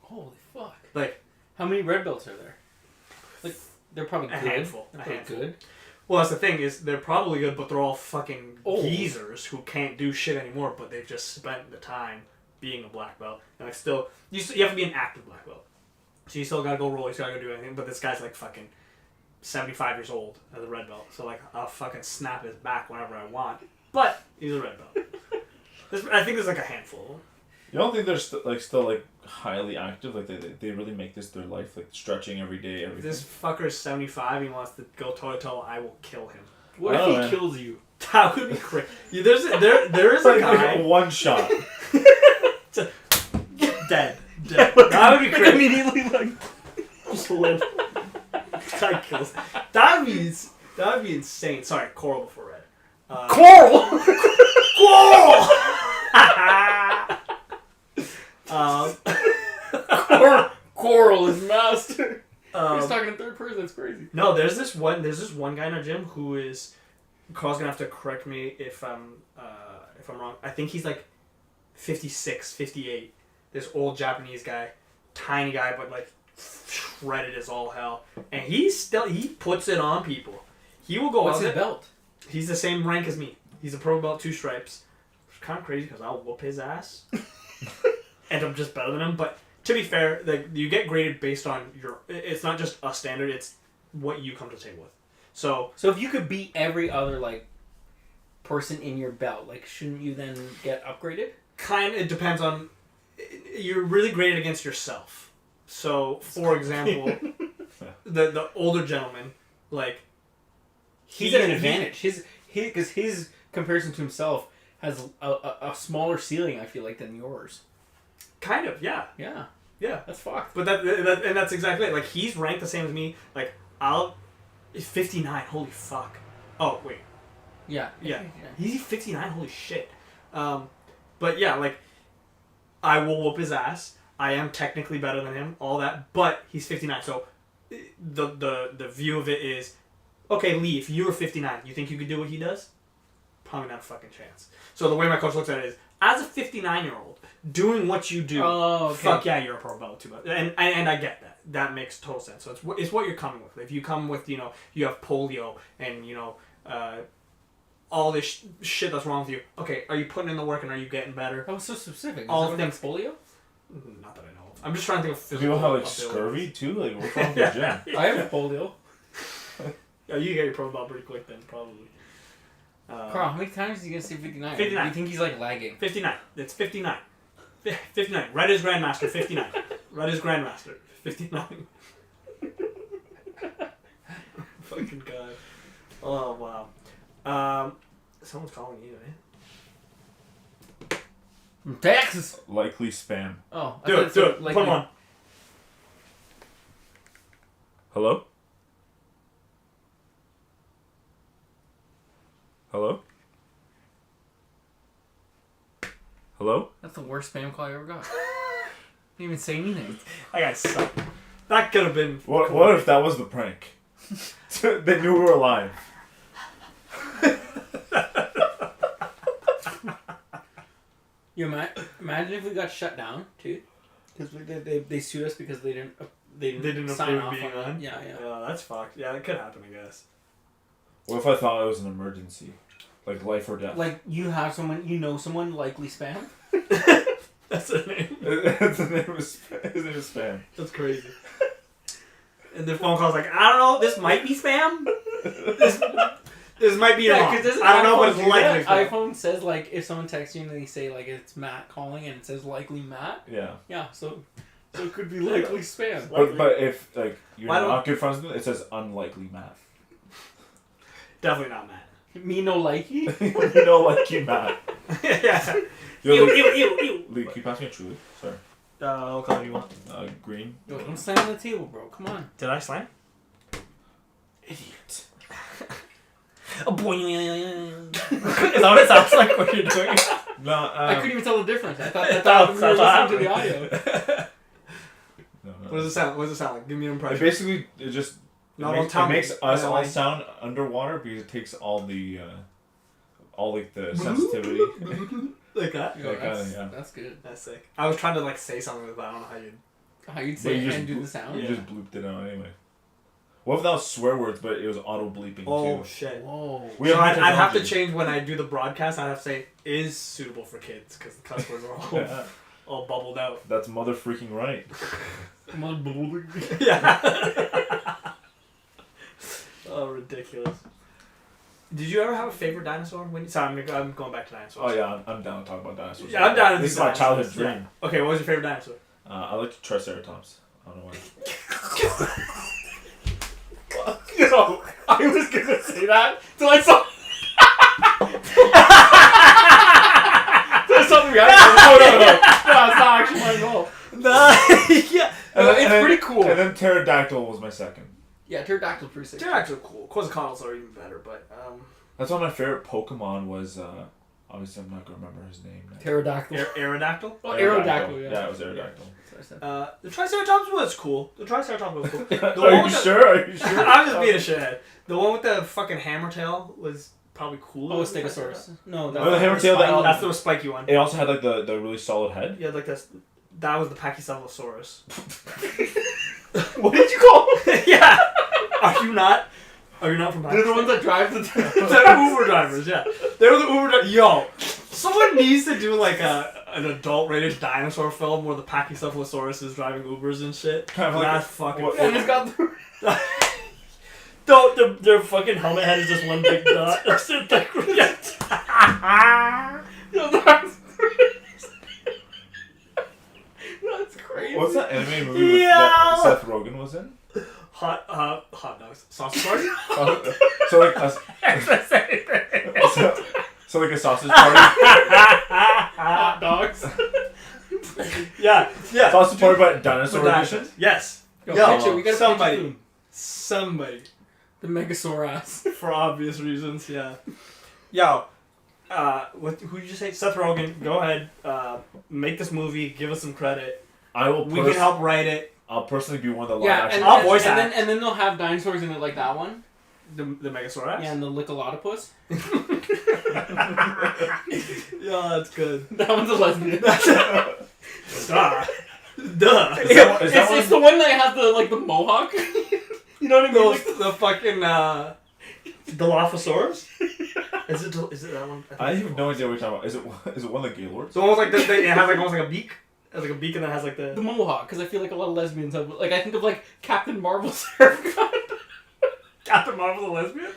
Holy fuck! Like, how many red belts are there? Like, they're probably a good. handful. They're probably good. Well, that's the thing is they're probably good, but they're all fucking old geezers who can't do shit anymore. But they've just spent the time being a black belt, and like still, you have to be an active black belt. So you still gotta go roll, you still gotta do anything. But this guy's like fucking 75 years old as a red belt, so like I'll fucking snap his back whenever I want. But he's a red belt. I think there's like a handful. You don't think they're still highly active? Like they really make this their life, like stretching every day, everything. This fucker's 75. He wants to go toe to toe. I will kill him. What if he kills you? That would be crazy. There is a guy. Like one shot. Dead. That would be crazy. Immediately Just live. Guy kills. That would be insane. Sorry, Coral before Red. Coral. Coral. Coral is master. He's talking in third person. That's crazy. No, there's this one guy in our gym who is. Carl's gonna have to correct me if I'm wrong. I think he's like 56, 58. This old Japanese guy, tiny guy, but like shredded as all hell, and he puts it on people. He will go. What's his belt? He's the same rank as me. He's a pro belt, 2 stripes. It's kind of crazy because I'll whoop his ass, and I'm just better than him. But to be fair, like you get graded based on your. It's not just a standard. It's what you come to the table with. So if you could beat every other like person in your belt, like shouldn't you then get upgraded? it depends on. You're really graded against yourself. So, for example, the older gentleman, like he's at an advantage. Because his comparison to himself has a smaller ceiling. I feel like than yours. Kind of, yeah. Yeah, that's fucked. But that's exactly it. Like he's ranked the same as me. Like 59. Holy fuck. Oh wait. Yeah. He's 59. Holy shit. But yeah, like I will whoop his ass. I am technically better than him. All that, but he's 59. So the view of it is, okay, Lee, if you were 59, you think you could do what he does? Probably not a fucking chance. So the way my coach looks at it is, as a 59-year-old doing what you do, fuck yeah, you're a pro belt too. And I get that. That makes total sense. So it's what you're coming with. If you come with, you have polio and, all this shit that's wrong with you. Okay, are you putting in the work and are you getting better? That was so specific. All things polio? Not that I know of. I'm just trying to think of physical. People have like scurvy too? Like what's wrong with your gym? I have polio. Yeah, you get your pro belt pretty quick then, probably. Carl, how many times are you going to say 59? 59. Do you think he's like lagging? 59. It's 59. 59. Red is Grandmaster, 59. Red is Grandmaster, 59. Fucking God. Oh, wow. Someone's calling you, eh? From Texas! Likely spam. Oh, do it. Put him on. Hello? Hello? Hello? That's the worst spam call I ever got. Didn't even say anything. That guy sucked. That could have been. What if that was the prank? They knew we were live. You imagine if we got shut down too, because they sued us because they didn't sign off being on on. it. Yeah. Oh, that's fucked. Yeah, it could happen, I guess. What if I thought it was an emergency? Like life or death? Like you have someone likely spam. That's the name. His name is spam. That's crazy. And the phone call's like, I don't know, this might be spam. This might be wrong. I don't know, but it's likely spam. iPhone says like if someone texts you and they say like it's Matt calling and it says likely Matt. Yeah. Yeah. So it could be likely spam. But if like you're not good friends with them, it says unlikely Matt. Definitely not Matt. Me no likey. Likey Matt. Yeah. Ew. Ew. Lee, can you pass me a Truly? Sorry. What color do you want? Green. Yo, don't slam on the table, bro. Come on. Did I slam? Idiot. Oh boy. Is that what it sounds like what you're doing? No, I couldn't even tell the difference. I thought we were listening to the audio. No. What does it sound like? Give me an impression. It just it makes us all sound underwater because it takes all the sensitivity. Like that? Yo, yeah. That's good. That's sick. I was trying to like say something, but I don't know how you'd say it and do the sound. You just blooped it out anyway. What if that was swear words, but it was auto bleeping too? Oh shit! Whoa. I'd have to change when I do the broadcast. I'd have to say is suitable for kids because the cuss words are all bubbled out. That's mother freaking right. Yeah. Oh, ridiculous. Did you ever have a favorite dinosaur? Sorry, I'm going back to dinosaurs. Oh yeah, I'm down to talk about dinosaurs. Yeah, I'm down to This is my childhood dream. Yeah. Okay, what was your favorite dinosaur? I like Triceratops. I don't know why. Yo, I was gonna say that till I saw. There's something behind it. No, it's not actually my goal. Yeah. It's pretty cool. And then Pterodactyl was my second. Yeah, Pterodactyl's pretty sick. Pterodactyl's cool. Quetzalcoatl's are even better, but That's why my favorite Pokemon was Obviously, I'm not gonna remember his name. Pterodactyl. Aerodactyl? Oh, Aerodactyl, yeah. Yeah, it was Aerodactyl. The Triceratops was cool. The Triceratops was cool. Are you sure? Are you sure? I'm just being a shithead. The one with the fucking hammer tail was probably cooler. Oh, Stegosaurus. No, Oh, the hammer tail. That's the spiky one. It also had like the really solid head. Yeah, like this. That was the Pachycephalosaurus. What did you call it? Yeah. Are you not from They're the ones that drive the They're Uber drivers, yeah. They're the Uber drivers. Yo, someone needs to do like an adult-rated dinosaur film where the Pachycephalosaurus is driving Ubers and shit. Kind of like that's fucking. And it's got the... Their fucking helmet head is just one big dot. That's it. Yo, that's That's crazy. What's that anime movie that Seth Rogen was in? hot dogs. Sausage party? So like a, so like a sausage party. Hot dogs. Yeah. Sausage party, but dinosaur edition. Yes. Yo, Yo, picture, we gotta somebody. The Megasaurus. For obvious reasons, yeah. Yo, who did you say? Seth Rogen. Go ahead. Make this movie. Give us some credit. I will. We can help write it. I'll personally be one of the live Yeah, action. I'll voice act. and then they'll have dinosaurs in it like that one. The Megasaurus? Yeah, and the Lickalotopus. Yeah, that's good. That one's a lesbian. Duh. It's the one that has the mohawk. You know what I mean? Like the fucking Dilophosaurus? Is it that one? I have no idea what you're talking about. Is it one of the Gaylords? So almost like this thing. It has like almost like a beak. It has like a beak and then it has like the mohawk, because I feel like a lot of lesbians have, like, I think of like Captain Marvel's haircut. Captain Marvel's a lesbian?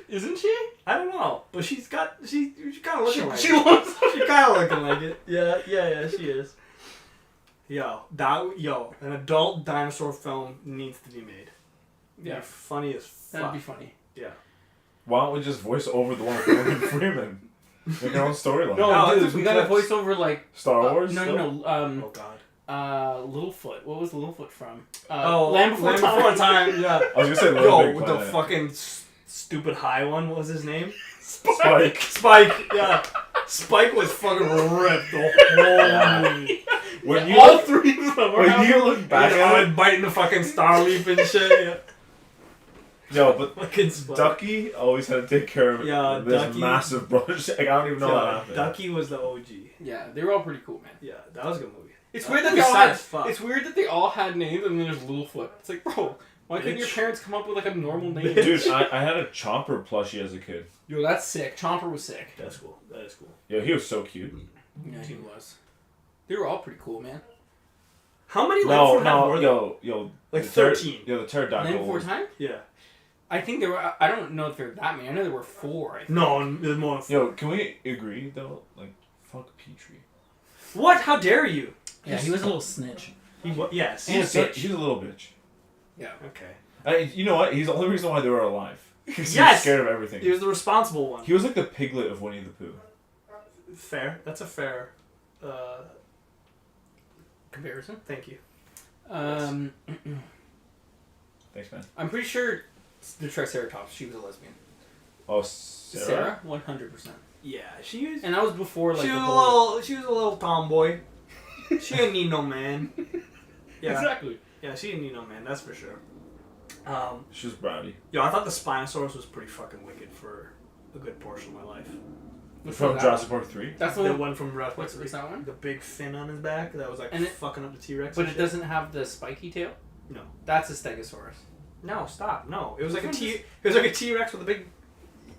Isn't she? I don't know, but she's kind of looking like She it. looks. She's kind of looking like it. Yeah, she is. Yo, an adult dinosaur film needs to be made. Yeah, funny as fuck. that'd be funny. Yeah. Why don't we just voice over the one with Morgan Freeman? Make our own storyline. No, dude, dude, we gotta voice over like Star Wars. no. Oh god. Littlefoot. What was Littlefoot from? Land Before Time. Yeah. I was gonna say Little Yo, Big with Planet. the fucking stupid high one. What was his name? Spike. Spike. Yeah. Spike was fucking ripped the whole movie. When you all three of them. when you look back at it, biting the fucking star leaf and shit. yo, but Fucking Spike. Ducky always had to take care of this Ducky. massive brush. Like, I don't even know what happened. Ducky was the OG. Yeah, they were all pretty cool, man. Yeah, that was a good movie. It's That weird that movie they all sad had. as fuck. It's weird that they all had names, and then there's Littlefoot. It's like, bro, why couldn't your Bitch. parents come up with like a normal name? Dude, I had a Chomper plushie as a kid. Yo, that's sick. Chomper was sick. That's cool. That is cool. Yo, he was so cute. Yeah, he was. They were all pretty cool, man. How many No, were there? yo. Like the 13. Yo, the pterodactyl. Land Before Time? Yeah. I think there were. I don't know if there were that many. I know there were 4. I think. No, there's more. Yo, can we agree though? Like, fuck Petrie. What? How dare you? Yeah, he was a little snitch. Yes. And a bitch. He's a little bitch. Yeah. Okay. You know what? He's the only reason why they were alive. Because he Yes! was scared of everything. He was the responsible one. He was like the piglet of Winnie the Pooh. Fair. That's a fair. Comparison. Thank you. Thanks, man. I'm pretty sure the Triceratops. She was a lesbian. Oh, Sarah? 100%. Yeah, she was. And that was before like She the was whole. she was a little tomboy. She didn't need no man. Yeah. Exactly. Yeah, she didn't need no man. That's for sure. She was bratty. Yo, I thought the Spinosaurus was pretty fucking wicked for a good portion of my life. From Jurassic Park 3? That's The the one. one from Ruckus. What's that one? The big fin on his back that was like And it- fucking up the T-Rex. But and it shit. doesn't have the spiky tail. No. That's a Stegosaurus. No, stop. No, it was like a Which one T. It was like a T-Rex with a big.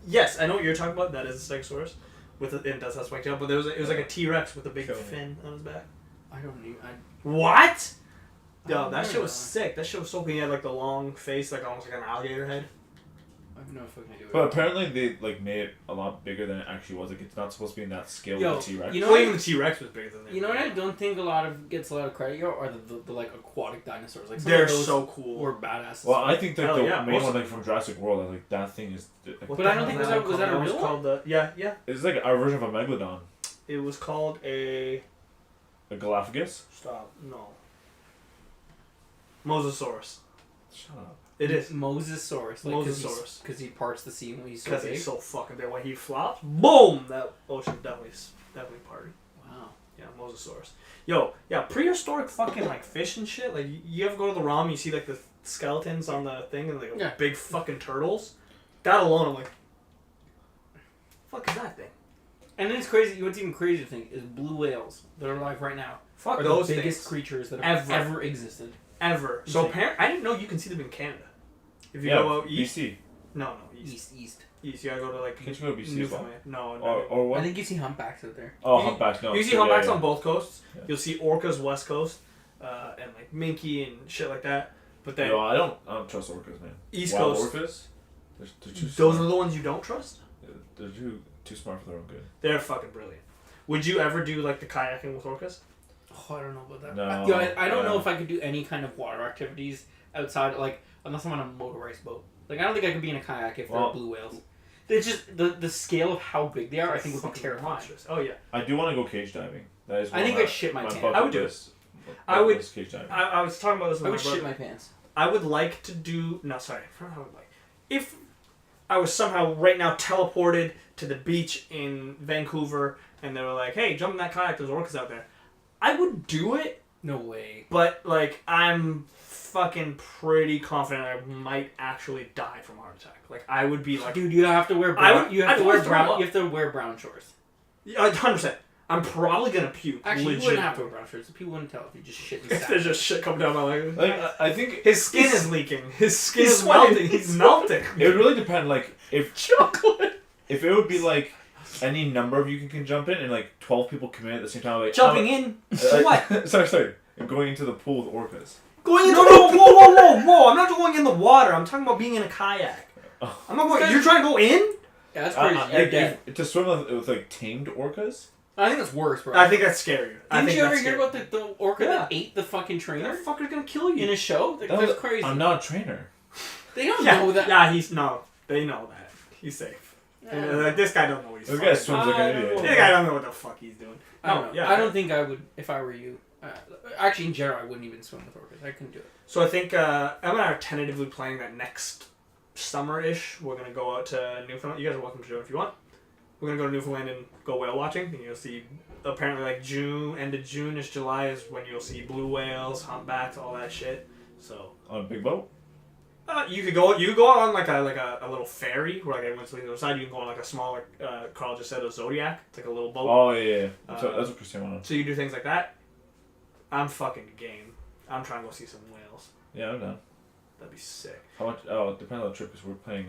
Yes, I know what you're talking about. That is a Stegosaurus, it does have spiked tail. But it was like a T-Rex with a big Kill me. fin on his back. I don't know. What? Yo, don't that shit know. was sick. That shit was so cool. He had like the long face, like almost like an alligator head. I have no fucking idea. But apparently they like made it a lot bigger than it actually was. Like, it's not supposed to be in that scale Yo, with the T-Rex. you know Well, what? even the T-Rex was bigger than that. You know what I don't think gets a lot of credit yo are the like aquatic dinosaurs. Like some They're of those so cool. were badasses. Well, I think that Hell the yeah, main most one of like them from are. Jurassic World, like that thing is. Like, What But the I don't hell think was that a it was real called the yeah. it's like our version of a megalodon. It was called a A Galapagos. stop no. Mosasaurus. Shut up. It is. Mosasaurus. Mosasaurus. Because he parts the sea when he's so Because big. he's so fucking big. When he flops, boom! That ocean definitely party. Wow. Yeah, Mosasaurus. Yo, yeah, prehistoric fucking like fish and shit. Like you ever go to the ROM, you see like the skeletons on the thing and like big fucking turtles. That alone, I'm like, fuck is that thing? And then it's crazy. What's even crazier thing is blue whales that are alive right now. Fuck are those the biggest things. creatures that have ever existed. Ever. So apparently, I didn't know you can see them in Canada. If you go out east. BC. No, east. East. East. You gotta go to like. Can't you go to BC? Newfoundland. No. Or what? I think you see humpbacks out there. Oh, humpbacks. No. You see humpbacks on both coasts. Yeah. You'll see orcas west coast, and like minke and shit like that. But then I don't trust orcas, man. East Wild Coast. orcas. They're too Those smart. are the ones you don't trust. They're too smart for their own good. They're fucking brilliant. Would you ever do like the kayaking with orcas? Oh, I don't know about that. No, I don't know if I could do any kind of water activities outside, like, unless I'm on a motorized boat. Like, I don't think I could be in a kayak if there are blue whales. It's just, the scale of how big they are, I think would be terrifying. Monstrous. Oh, yeah. I do want to go cage diving. That is. I think I'd shit my pants. I would do it. I would. Cage diving. I was talking about this with I my would brother. shit my pants. I would like to do... No, sorry. I would like... If I was somehow right now teleported to the beach in Vancouver and they were like, hey, jump in that kayak, there's orcas out there. I would do it. No way. But, like, I'm fucking pretty confident I might actually die from a heart attack. Like, I would be like... Dude, you have to wear brown... You have to wear brown shorts. Yeah, 100%. I'm probably gonna puke. Actually, you wouldn't have to wear brown shorts. People wouldn't tell if you just shit in If there's just shit coming down my leg. Like, I think His skin is leaking. His skin He's is melting. He's melting. it would really depend. Like, if Chocolate. if it would be like any number of you can jump in and like 12 people come in at the same time. Like, Jumping in? What? sorry. Going into the pool with orcas. Going into whoa. I'm not going in the water. I'm talking about being in a kayak. Oh. I'm not going... You're trying to go in? Yeah, that's crazy. You're dead. To swim with like tamed orcas? I think that's worse, bro. I think that's scarier. Didn't you ever hear about the orca that ate the fucking trainer? That fucker's gonna kill you. In a show? That's crazy. I'm not a trainer. They don't know that. Yeah, they know that. He's safe. Like, this guy don't know what he's doing. This guy swims like an idiot. This guy don't know what the fuck he's doing. I don't know. I don't think I would, if I were you. Actually, in general, I wouldn't even swim with orcas. I couldn't do it. So I think Emma and I are tentatively planning that next summer-ish, we're going to go out to Newfoundland. You guys are welcome to do it if you want. We're going to go to Newfoundland and go whale watching. And you'll see, apparently, like end of June-ish, July is when you'll see blue whales, humpbacks, all that shit. So on a big boat? You could go on like a little ferry where like everyone's leaving the other side. You can go on like a small, Carl just said, a Zodiac. It's like a little boat. Oh, yeah. That's what Christian wanted. So you do things like that. I'm fucking game. I'm trying to go see some whales. Yeah, I'm down. That'd be sick. How much? Oh, it depends on the trip because we're planning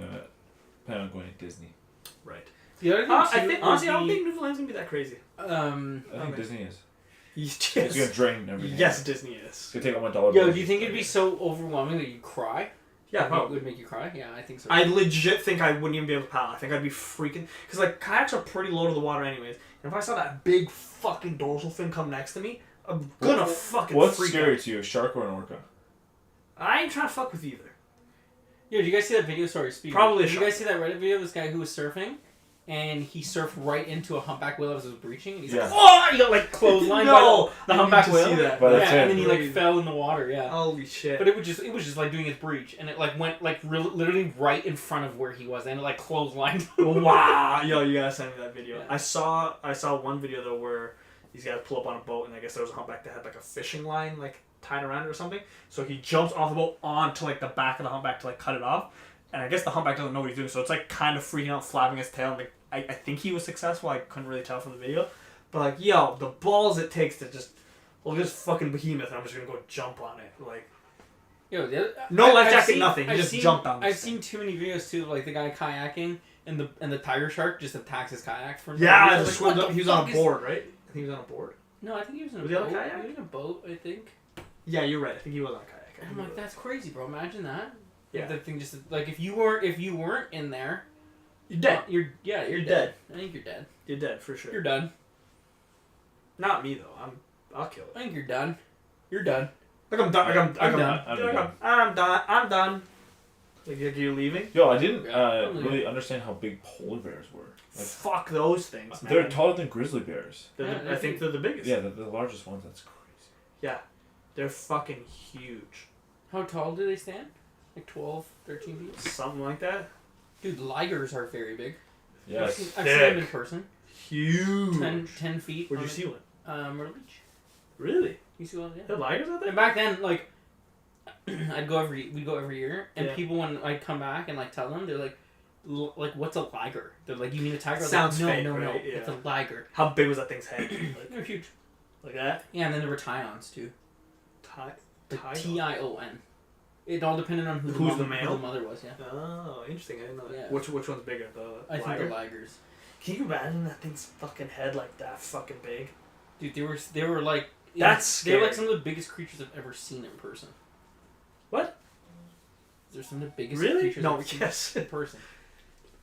on going to Disney. Right. The other thing I think honestly, I don't think Newfoundland's gonna be that crazy. I think Disney is. Yes. It's gonna drain everything. Yes, Disney is. It's gonna take all my $1. Yo, do you think it'd be so overwhelming that you'd cry? Yeah, It would make you cry? Yeah, I think so. I legit think I wouldn't even be able to paddle. I think I'd be freaking... Because, like, kayaks are pretty low to the water anyways. And if I saw that big fucking dorsal fin come next to me, I'm gonna fucking What's freak scary out. to you, a shark or an orca? I ain't trying to fuck with either. Yo, did you guys see that video? Sorry, speaking. Probably a Did you shark. guys see that Reddit video of this guy who was surfing? And he surfed right into a humpback whale as it was breaching. And he's like, oh! He got, like, clotheslined No! by the I humpback need to whale. see that. But Yeah, that's and it. then he, like, fell in the water, yeah. Holy shit. But it was just like doing his breach, and it like went like literally right in front of where he was, and it like clotheslined. Wow. Yo, you gotta send me that video. Yeah. I saw one video, though, where these guys pull up on a boat, and I guess there was a humpback that had, like, a fishing line, like, tied around it or something. So he jumps off the boat onto, like, the back of the humpback to, like, cut it off. And I guess the humpback doesn't know what he's doing, so it's, like, kind of freaking out, flapping his tail. And, like, I think he was successful. I couldn't really tell from the video. But, like, yo, the balls it takes to just... Well, this fucking behemoth, and I'm just gonna go jump on it. Like... Yo, No life jacket, nothing. He just jumped on this I've seen too many videos, too, of, like, the guy kayaking, and the tiger shark just attacks his kayak for Yeah, like, what the he was on fuck a is- board, right? I think he was on a board. No, I think he was in a Was he on a boat. kayak? He was in a boat, I think. Yeah, you're right. I think he was on a kayak. And I'm like, that's crazy, bro. Imagine that. Yeah. Like, that thing just like if you weren't in there, You're dead. You're You're dead. dead. I think you're dead. You're dead, for sure. You're done. Not me, though. I'll kill it. I think you're done. You're done. Like, I'm done. I'm done. I'm done. I'm done. Like, you're leaving? Yo, I didn't I'm really understand how big polar bears were. Like, Fuck those things, man. they're taller than grizzly bears. I think they're the biggest. Yeah, the largest ones. That's crazy. Yeah. They're fucking huge. How tall do they stand? Like 12, 13 feet. Something like that. Dude, ligers are very big. Yes. I've seen them in person. Huge. 10 feet. Where'd you see one? Myrtle Beach. Really? You see one? Yeah. There are ligers out there? And back then, like, we'd go every year, and Yeah. people, when I'd come back and like tell them, they're like, what's a liger? They're like, you mean a tiger? I was Sounds like, fake, no, right? Yeah. it's a liger. How big was that thing's head? Like, They're huge. like that? Yeah, and then there were Tions too. Like Tion. It all depended on who's the male? who the mother was. Yeah. Oh, interesting. I didn't know that. Yeah. Which one's bigger? The I think liger? the ligers. Can you imagine that thing's fucking head like that fucking big? Dude, they were like. That's They're like scary. some of the biggest creatures I've ever seen in person. What? They're some of the biggest Really? creatures No, I've ever seen yes. in person.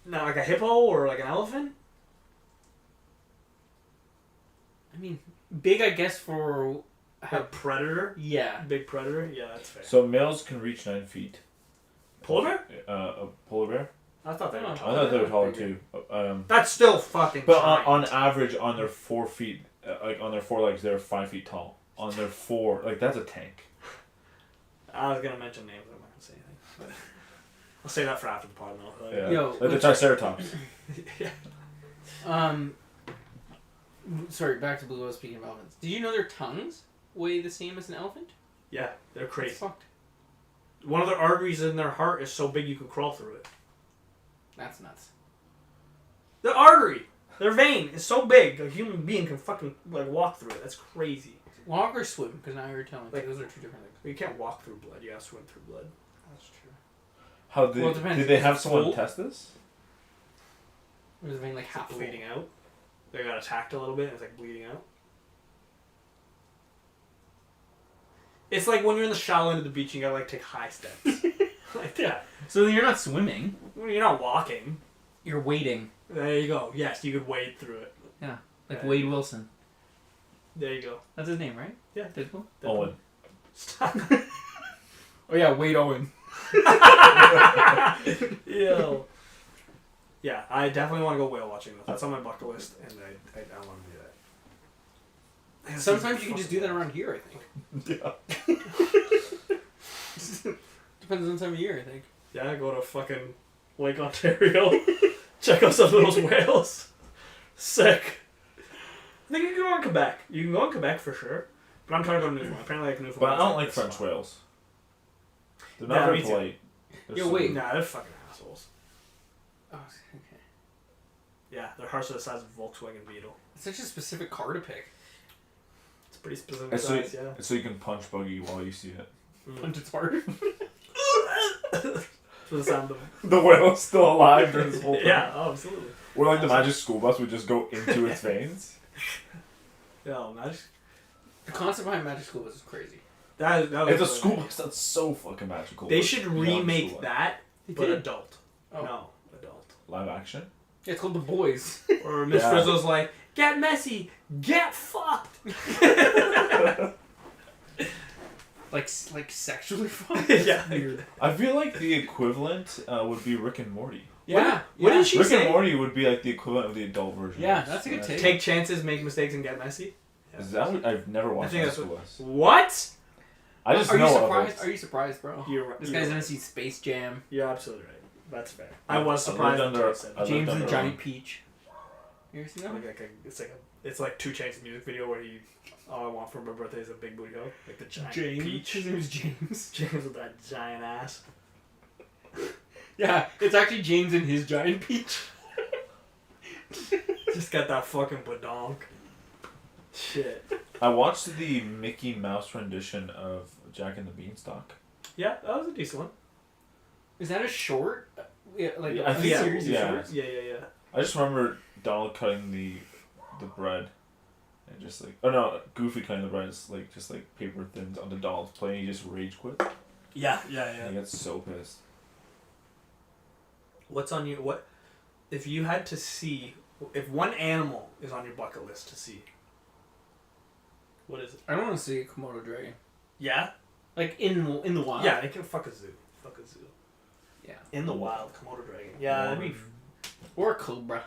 Now, like a hippo or like an elephant? I mean, big, I guess, for A predator? yeah. Big predator? Yeah, that's fair. So males can reach 9 feet. Polar bear? A polar bear. I thought they were Oh. I taller. thought they were taller Bigger. too. That's still fucking But giant. on average, on their 4 feet, like on their 4 legs, they're 5 feet tall. On their 4, like that's a tank. I was going to mention names, I'm not going to say anything. But I'll say that for after the pod, though. Yeah. Yo, Like the let's- Triceratops. Yeah. Sorry, back to blue whales. Speaking of elephants, did you know their tongues weigh the same as an elephant? Yeah, they're It's crazy. fucked. One of their arteries in their heart is so big you can crawl through it. That's nuts. The artery! Their vein is so big, a human being can fucking like walk through it. That's crazy. Walk or swim? Because now you're telling me Like- those are two different things. You can't walk through blood, you gotta swim through blood. That's true. How Well, it depends. did they have Is it someone full? test this? Or is the vein like half full? Bleeding out. They got attacked a little bit and it's like bleeding out. It's like when you're in the shallow end of the beach and you gotta like take high steps. Like that. So you're not swimming. When you're not walking. You're wading. There you go. Yes, you could wade through it. Like Yeah. Wade Wilson. There you go. That's his name, right? Yeah. Deadpool? Owen. Stop. Oh yeah, Wade Owen. Yo. Yeah, I definitely want to go whale watching. Though. That's on my bucket list, and I want to do that. Sometimes you can just do that around here, I think. Yeah. Depends on time of year, I think. Yeah, go to fucking Lake Ontario. Check out some of those whales. Sick. I think you can go on Quebec. You can go on Quebec for sure. But I'm trying to go to Newfoundland. Apparently, like Newfoundland. But I don't like French whales. They're not Yeah, very me too. polite. They're Yo, so- wait. Nah, they're fucking assholes. Oh, okay. Yeah, their hearts are the size of a Volkswagen Beetle. It's such a specific car to pick. It's pretty specific And so, size, yeah. so you can punch Buggy while you see it. Punch its heart. For the sound of The whale's still alive during this whole thing. Yeah, oh, absolutely. Or like the magic school bus would just go into its veins. Yeah, imagine. The concept behind Magic School Bus is crazy. That was It's a really school nice. bus that's so fucking magical. They but should beyond remake school bus. that, They but did. adult. Oh. No, adult. Live action? Yeah, it's called The Boys. Or Miss Yeah. Frizzle's like, get messy, get fucked. like sexually fucked. Yeah. Weird. I feel like the equivalent would be Rick and Morty. Yeah. What yeah. did she Rick say? and Morty would be like the equivalent of the adult version. Yeah, of that's a good this. take. Take chances, make mistakes, and get messy. Is that what I've never watched think High that's School Bus. What? I just Are you know of surprised? it. Are you surprised, bro? You're right. This You're guy's right. gonna see Space Jam. You're absolutely right. That's fair. I was I surprised. lived until under- you said I that. James lived and the under- Giant Peach. You ever seen that? It's like 2 Chainz music video where he, all I want for my birthday is a big booty hole, like the giant James. peach. His name is James. James with that giant ass. Yeah, it's actually James and his giant peach. Just got that fucking badonk. Shit. I watched the Mickey Mouse rendition of Jack and the Beanstalk. Yeah, that was a decent one. Is that a short? Yeah, like Yeah, I a think so, series of yeah. shorts? Yeah. I just remember Donald cutting the bread. And just like, oh no, Goofy cutting the bread is like just like paper thins on the Donald's plate and he just rage quit. Yeah. He gets so pissed. What's on your, what, if you had to see, if one animal is on your bucket list to see, what is it? I don't want to see a Komodo dragon. Yeah? Like in the wild. Yeah, they can fuck a zoo. Fuck a zoo. Yeah. In the wild, Komodo dragon. Yeah, that'd be, Or a cobra.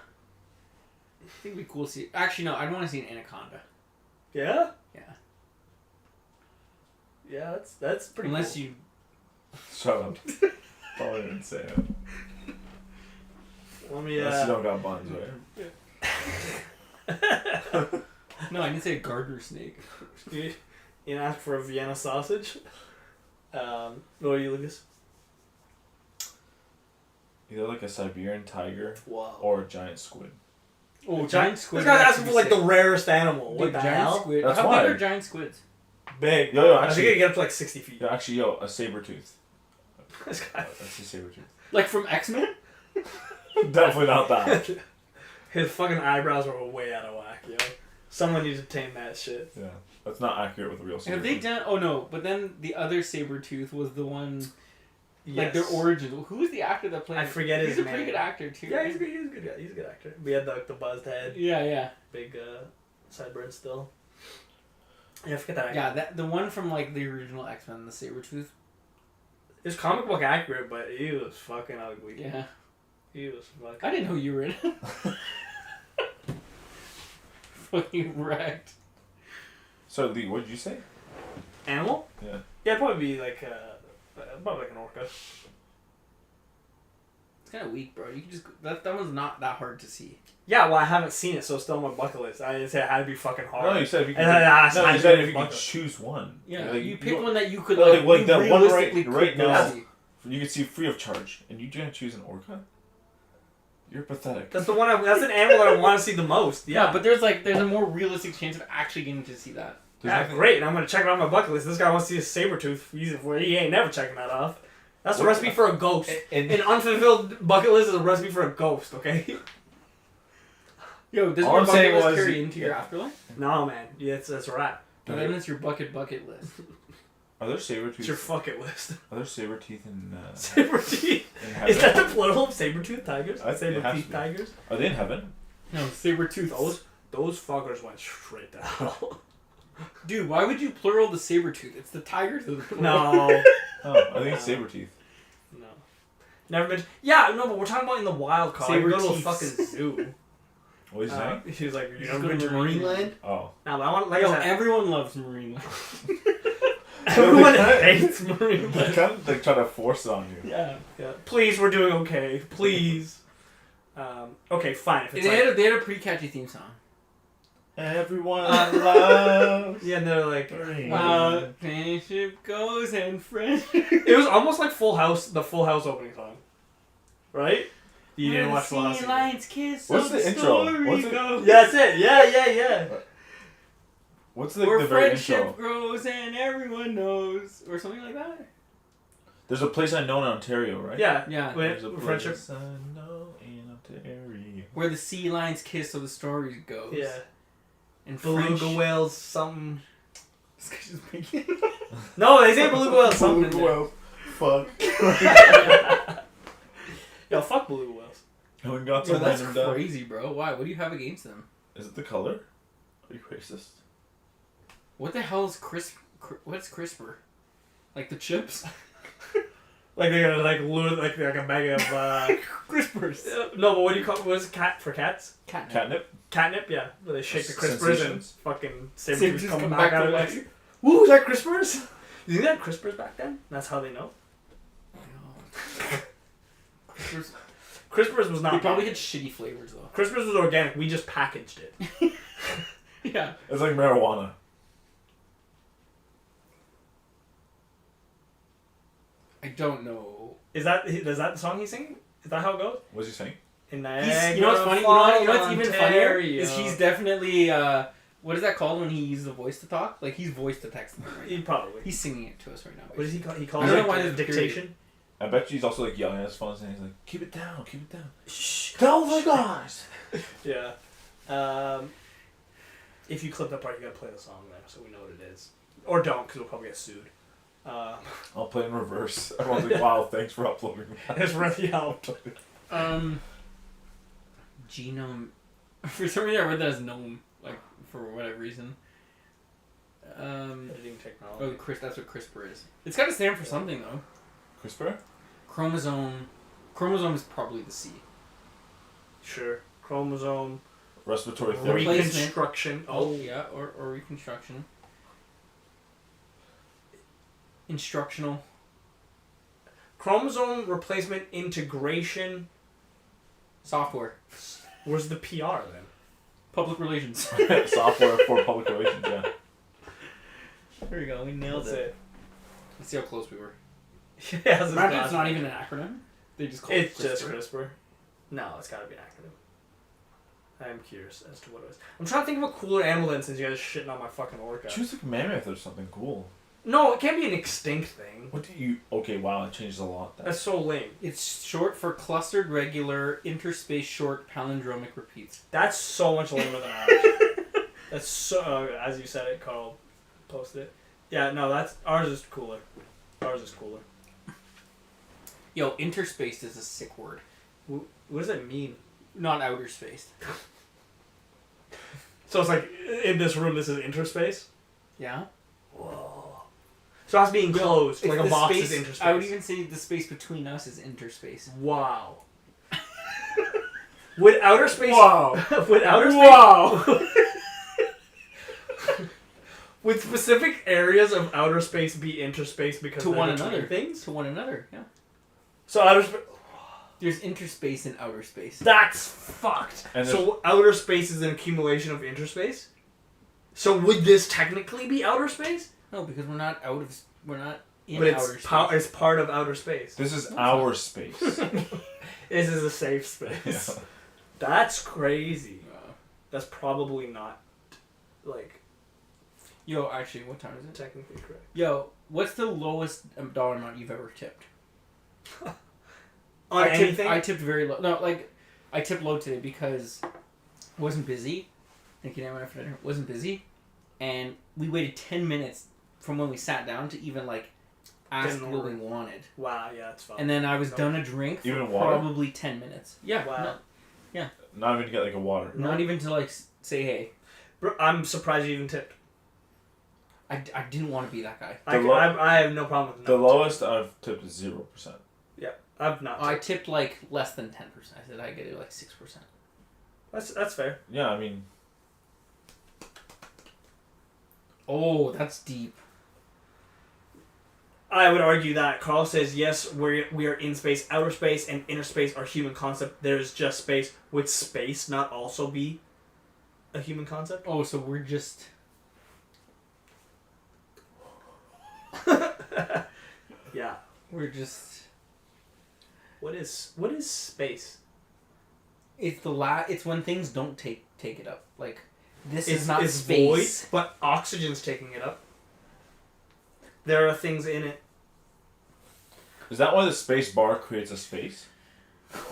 I think it'd be cool to see. Actually, no, I'd want to see an anaconda. yeah? Yeah. Yeah, that's pretty Unless cool. you Shut up. Don't even say it. Let me. Unless you don't got buns, right? No, I didn't say a garter snake. You didn't ask for a Vienna sausage. What are you, Lucas? Either like a Siberian tiger Wow. or a giant squid. Oh, giant squid. This guy's would asking for actually like be the rarest animal. sick. What Dude, the giant hell? squid. That's How why. big are giant squids? Big. Yo, I think actually- it can get up to like 60 feet. Yeah, actually, a saber tooth. This guy. That's a saber tooth. Like from X-Men? Definitely not that. His fucking eyebrows are way out of whack, yo. Someone needs to tame that shit. Yeah, that's not accurate with a real saber Have they tooth. done? Oh no! But then the other saber tooth was the one, like Yes. their origin. Who was the actor that played? I forget He's his a pretty name. good actor too. Yeah, right? he's a good guy. He's a good actor. We had the buzzed head, Yeah. big sideburns still. Yeah, I forget that actor. Yeah, that the one from like the original X-Men, the saber tooth. It's comic book accurate, but he was fucking ugly. Yeah, He was fucking. I didn't know you were in it. Fucking wrecked. So, Lee, what did you say? Animal? Yeah. Yeah, it'd probably be like probably like an orca. It's kind of weak, bro. You can just that one's not that hard to see. Yeah, well, I haven't seen it, so it's still on my bucket list. I didn't say it had to be fucking hard. No, you said if you could. And then I No, you had said to if be you could bucket. choose one. Yeah, Like, you pick you- one that you could like like that you one realistically right could now. see. You could see free of charge, and you didn't choose an orca. You're pathetic. That's the one. That's an animal that I want to see the most. Yeah, but there's a more realistic chance of actually getting to see that. There's Yeah, nothing- great. And I'm gonna check it on my bucket list. This guy wants to see a saber tooth. He ain't never checking that off. That's the What- recipe for a ghost. And An unfulfilled bucket list is a recipe for a ghost. Okay. Yo, does All your I'm saying bucket list was- carry into your afterlife? No, man. Yeah, it's a wrap. And then it's your bucket list. Are there saber It's your teeth? bucket list. Are there saber teeth in Saber teeth. heaven? Is that the plural of saber tooth tigers? I think it Saber has teeth to be. tigers. Are they in heaven? No, saber tooth. Those fuckers went straight to hell. Dude, why would you plural the saber tooth? It's the tigers. Of the plural. No. Oh, I think it's saber teeth. No. Never been. Yeah, no, but we're talking about in the wild, Carl. You go to a Saber-teeths. fucking zoo. What is that? She was like, you Just never go been to to Marine Marineland? Land? Oh. No, but I want, like Yo, I said, everyone loves Marine Land. everyone They kinda- hates Marine They Land. kind of like try to force it on you. Yeah. Yeah. Please, we're doing okay. Please. Okay, fine. If it's They like, had a pretty catchy theme song. Everyone loves. yeah, and they're like, Friendship goes and friendship. it was almost like Full House, the Full House opening song, right? You didn't watch Full House. Sea either. lions kiss. What's so the intro? story What's it- goes. Yeah, that's it. Yeah. What's like Where the very friendship intro? grows and everyone knows, or something like that. There's a place I know in Ontario, right? Yeah. Yeah. Wait, There's a friendship. place I know in Ontario. Where the sea lions kiss, so the story goes. Yeah. And Beluga French. whales, something. This guy's just making. No, they say beluga whales, something. Well, fuck. Yo, fuck beluga whales. And we got Yo, some that's random crazy, bro. Why? What do you have against them? Is it the color? Are you racist? What the hell is what's CRISPR? Like the chips? Like they're gonna like lure like a bag of CRISPRs. no, but what do you call what is it, cat for cats? Catnip. Catnip? Catnip, yeah. Where they shake the crispers and Sensations? fucking Saber-tooths saber come come back back out to of life. it. Woo, is that crispers? You think they had crispers back then? That's how they know. CRISPRs. Crispers was They not. probably had shitty flavors though. Crispers was organic. We just packaged it. Yeah. It's like marijuana. I don't know. Is that the song he's singing? Is that how it goes? What's he saying? In You know what's funny? You know what's even funnier is he's definitely what is that called when he uses the voice to talk? Like he's voice to text right He now. probably. He's singing it to us right now. What does he call? He I calls don't it know why there's dictation. I bet you he's also like yelling at his phone saying he's like, keep it down, keep it down. Shh. Tell the guys. Yeah. If you clip that part, you gotta play the song there, so we know what it is. Or don't, because we'll probably get sued. I'll play in reverse. Everyone's like, wow, thanks for uploading that. It's really helped. Genome. For some reason, I read that as gnome, like for whatever reason. Editing technology. That's what CRISPR is. It's got to stand for something though. CRISPR? Chromosome. Chromosome is probably the C. Sure. Chromosome. Respiratory therapy. Reconstruction. Oh yeah, or reconstruction. Instructional. Chromosome replacement integration. Software. Where's the PR then? Public relations. Software for public relations, yeah. There you go. We nailed That's it. Let's see how close we were. Yeah, it's Imagine it's not even an acronym. They just call it It's just CRISPR. No, it's gotta be an acronym. I am curious as to what it is. I'm trying to think of a cooler animal then since you guys are shitting on my fucking orca. Choose like mammoth or something cool. No, it can't be an extinct thing. What do you... Okay, wow, it changes a lot. That's so lame. It's short for clustered, regular, interspace short, palindromic repeats. That's so much lamer than ours. That's so... as you said it, Carl posted it. Yeah, no, that's... Ours is cooler. Ours is cooler. Yo, interspaced is a sick word. What does that mean? Not outer spaced. So it's like, in this room, this is interspace? Yeah? Whoa. So it has to be enclosed, It's like a the box space, is interspace. I would even say the space between us is interspace. Wow. Would outer space... Wow. Would outer space... Wow. Would specific areas of outer space be interspace because To they're one between another. things? To one another, yeah. So outer space... There's interspace and outer space. That's fucked. And So outer space is an accumulation of interspace? So would this technically be outer space? No, because we're not in But outer it's space. it's part of outer space. This is No, our it's space. This is a safe space. Yeah. That's crazy. Uh, That's probably not, like, Yo, actually, what time is it? technically correct. Yo, what's the lowest dollar amount you've ever tipped? On anything? I tipped very low. No, like, I tipped low today because I wasn't busy. Thank you, Dan, for dinner. Wasn't busy. And we waited 10 minutes from when we sat down to even, like, ask Didn't what order. we wanted. Wow, yeah, that's fine. And then I was No. done a drink for Even water? probably 10 minutes. Yeah. Wow. Not even to get like a water. Not even to, like, say hey. Bro, I'm surprised you even tipped. I didn't want to be that guy. I have no problem with The no. lowest I've tipped is 0%. I've not I tipped. tipped, like, less than 10%. I said I get it, like, 6%. That's fair. Yeah, I mean, Oh, that's deep. I would argue that Carl says yes, we are in space. Outer space and inner space are human concept. There's just space. Would space not also be a human concept? Oh, so we're just... Yeah. We're just... What is space? It's it's when things don't take it up. Like, this It's is not it's space. void, but oxygen's taking it up. There are things in it. is that why the space bar creates a space?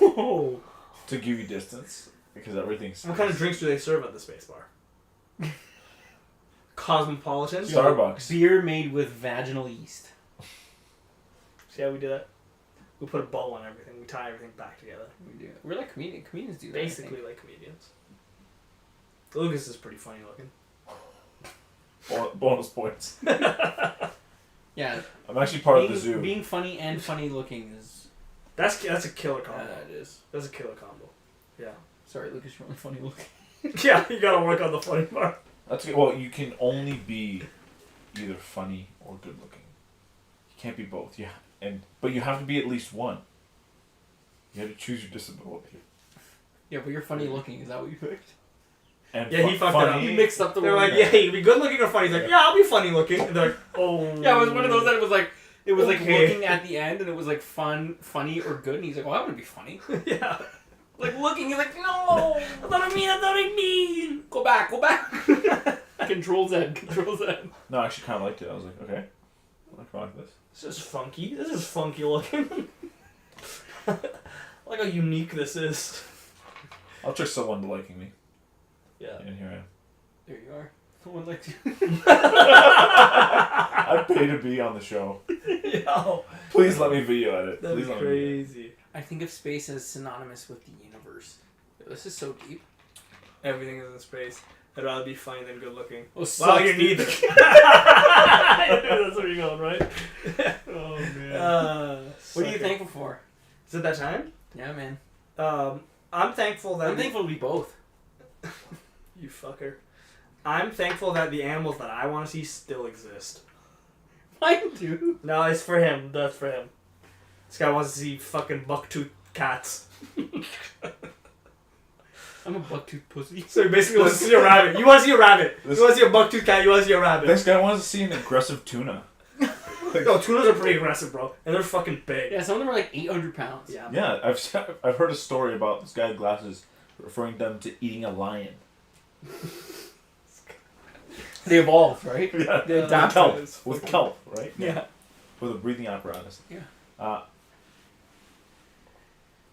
Oh. To give you distance? Because everything's... What kind of drinks do they serve at the space bar? Cosmopolitan? Yeah. Starbucks. Beer made with vaginal yeast. See how we do that? We put a bow on everything. We tie everything back together. We do. We're like comedians. Comedians do that. Basically like comedians. Lucas is pretty funny looking. Bonus points. Yeah. I'm actually part of the zoo. Being funny and funny looking is... That's a killer combo. it is. That's a killer combo. Yeah. Sorry, Lucas, you're only funny looking. Yeah, you gotta work on the funny part. That's good. Well, you can only be either funny or good looking. You can't be both. Yeah, but you have to be at least one. You have to choose your disability. Yeah, but you're funny looking. Is that what you picked? And Yeah, he fucked it up. You mixed up the They're word. like, yeah, you be good looking or funny. He's like, yeah, I'll be funny looking. And they're like, oh. Yeah, it was one of those that it was like like Okay. looking at the end and it was like funny or good and he's like, well, I want to be funny. Yeah. Like looking, he's like, no, That's what I mean. go back. Control Z. Oh, No, I actually kind of liked it. I was like, okay, I like this. This is funky. This is funky looking. Like how unique this is. I'll trick someone to liking me. Yeah. And here I am. There you are. Someone likes you. I pay to be on the show. Yo. Please let me video edit. That'd Please be let me video edit. crazy. I think of space as synonymous with the universe. This is so deep. Everything is in space. I'd rather be funny than good looking. Well, Well, you're dude. neither. That's where you're going, right? Oh man. What are you sucker. thankful for? Is it that time? Yeah, man. I'm thankful that I'm thankful to be both. you fucker. I'm thankful that the animals that I want to see still exist. Mine do. No, it's for him. That's for him. This guy wants to see fucking bucktooth cats. I'm a bucktooth pussy. So he basically wants to see a rabbit. You want to see a rabbit. You want to see a bucktooth cat. You want to see a rabbit. This guy wants to see an aggressive tuna. No, tunas are pretty aggressive, bro, and they're fucking big. Yeah, some of them are like 800 pounds. Yeah. Yeah, I've heard a story about this guy with glasses referring them to eating a lion. They evolved, right? Yeah, They adapted. kelp with kelp, right? Yeah. With a breathing apparatus. Yeah.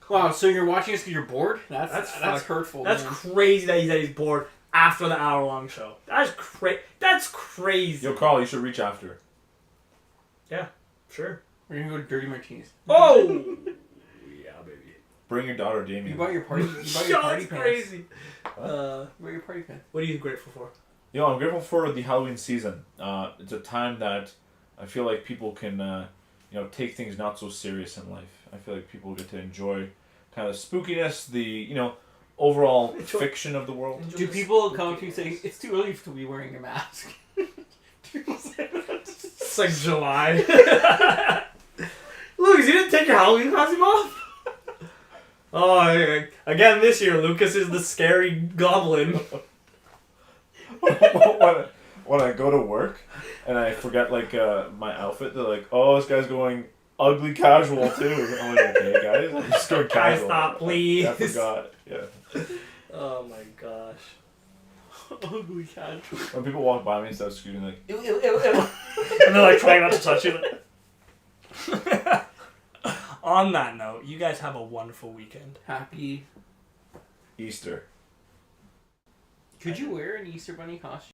Wow, so you're watching this because you're bored? That's hurtful. That's man. crazy that he's bored after the hour-long show. That's crazy. Yo, Carl, you should reach after. Yeah, sure. We're gonna go to Dirty Martinis. Oh! Yeah, baby. Bring your daughter, Damien. You bought your party. You bought your party That's pants. crazy. You bought your party pants. What are you grateful for? Yo, I'm grateful for the Halloween season. It's a time that I feel like people can, take things not so serious in life. I feel like people get to enjoy kind of the spookiness, the, overall fiction of the world. Do people come up to you and say, it's too early to be wearing a mask? Do people say that? It's like July. Lucas, you didn't take your Halloween costume off? Oh, again this year, Lucas is the scary goblin. when I go to work and I forget my outfit, they're like, "Oh, this guy's going ugly casual too." I'm like, "Okay, guys, I'm just going Guys, casual." stop, please. I forgot. Yeah. Oh my gosh. Ugly casual. When people walk by me and start screaming like, Ew, ew, ew, ew. And they're like trying not to touch you. On that note, you guys have a wonderful weekend. Happy. Easter. Could you wear an Easter Bunny costume?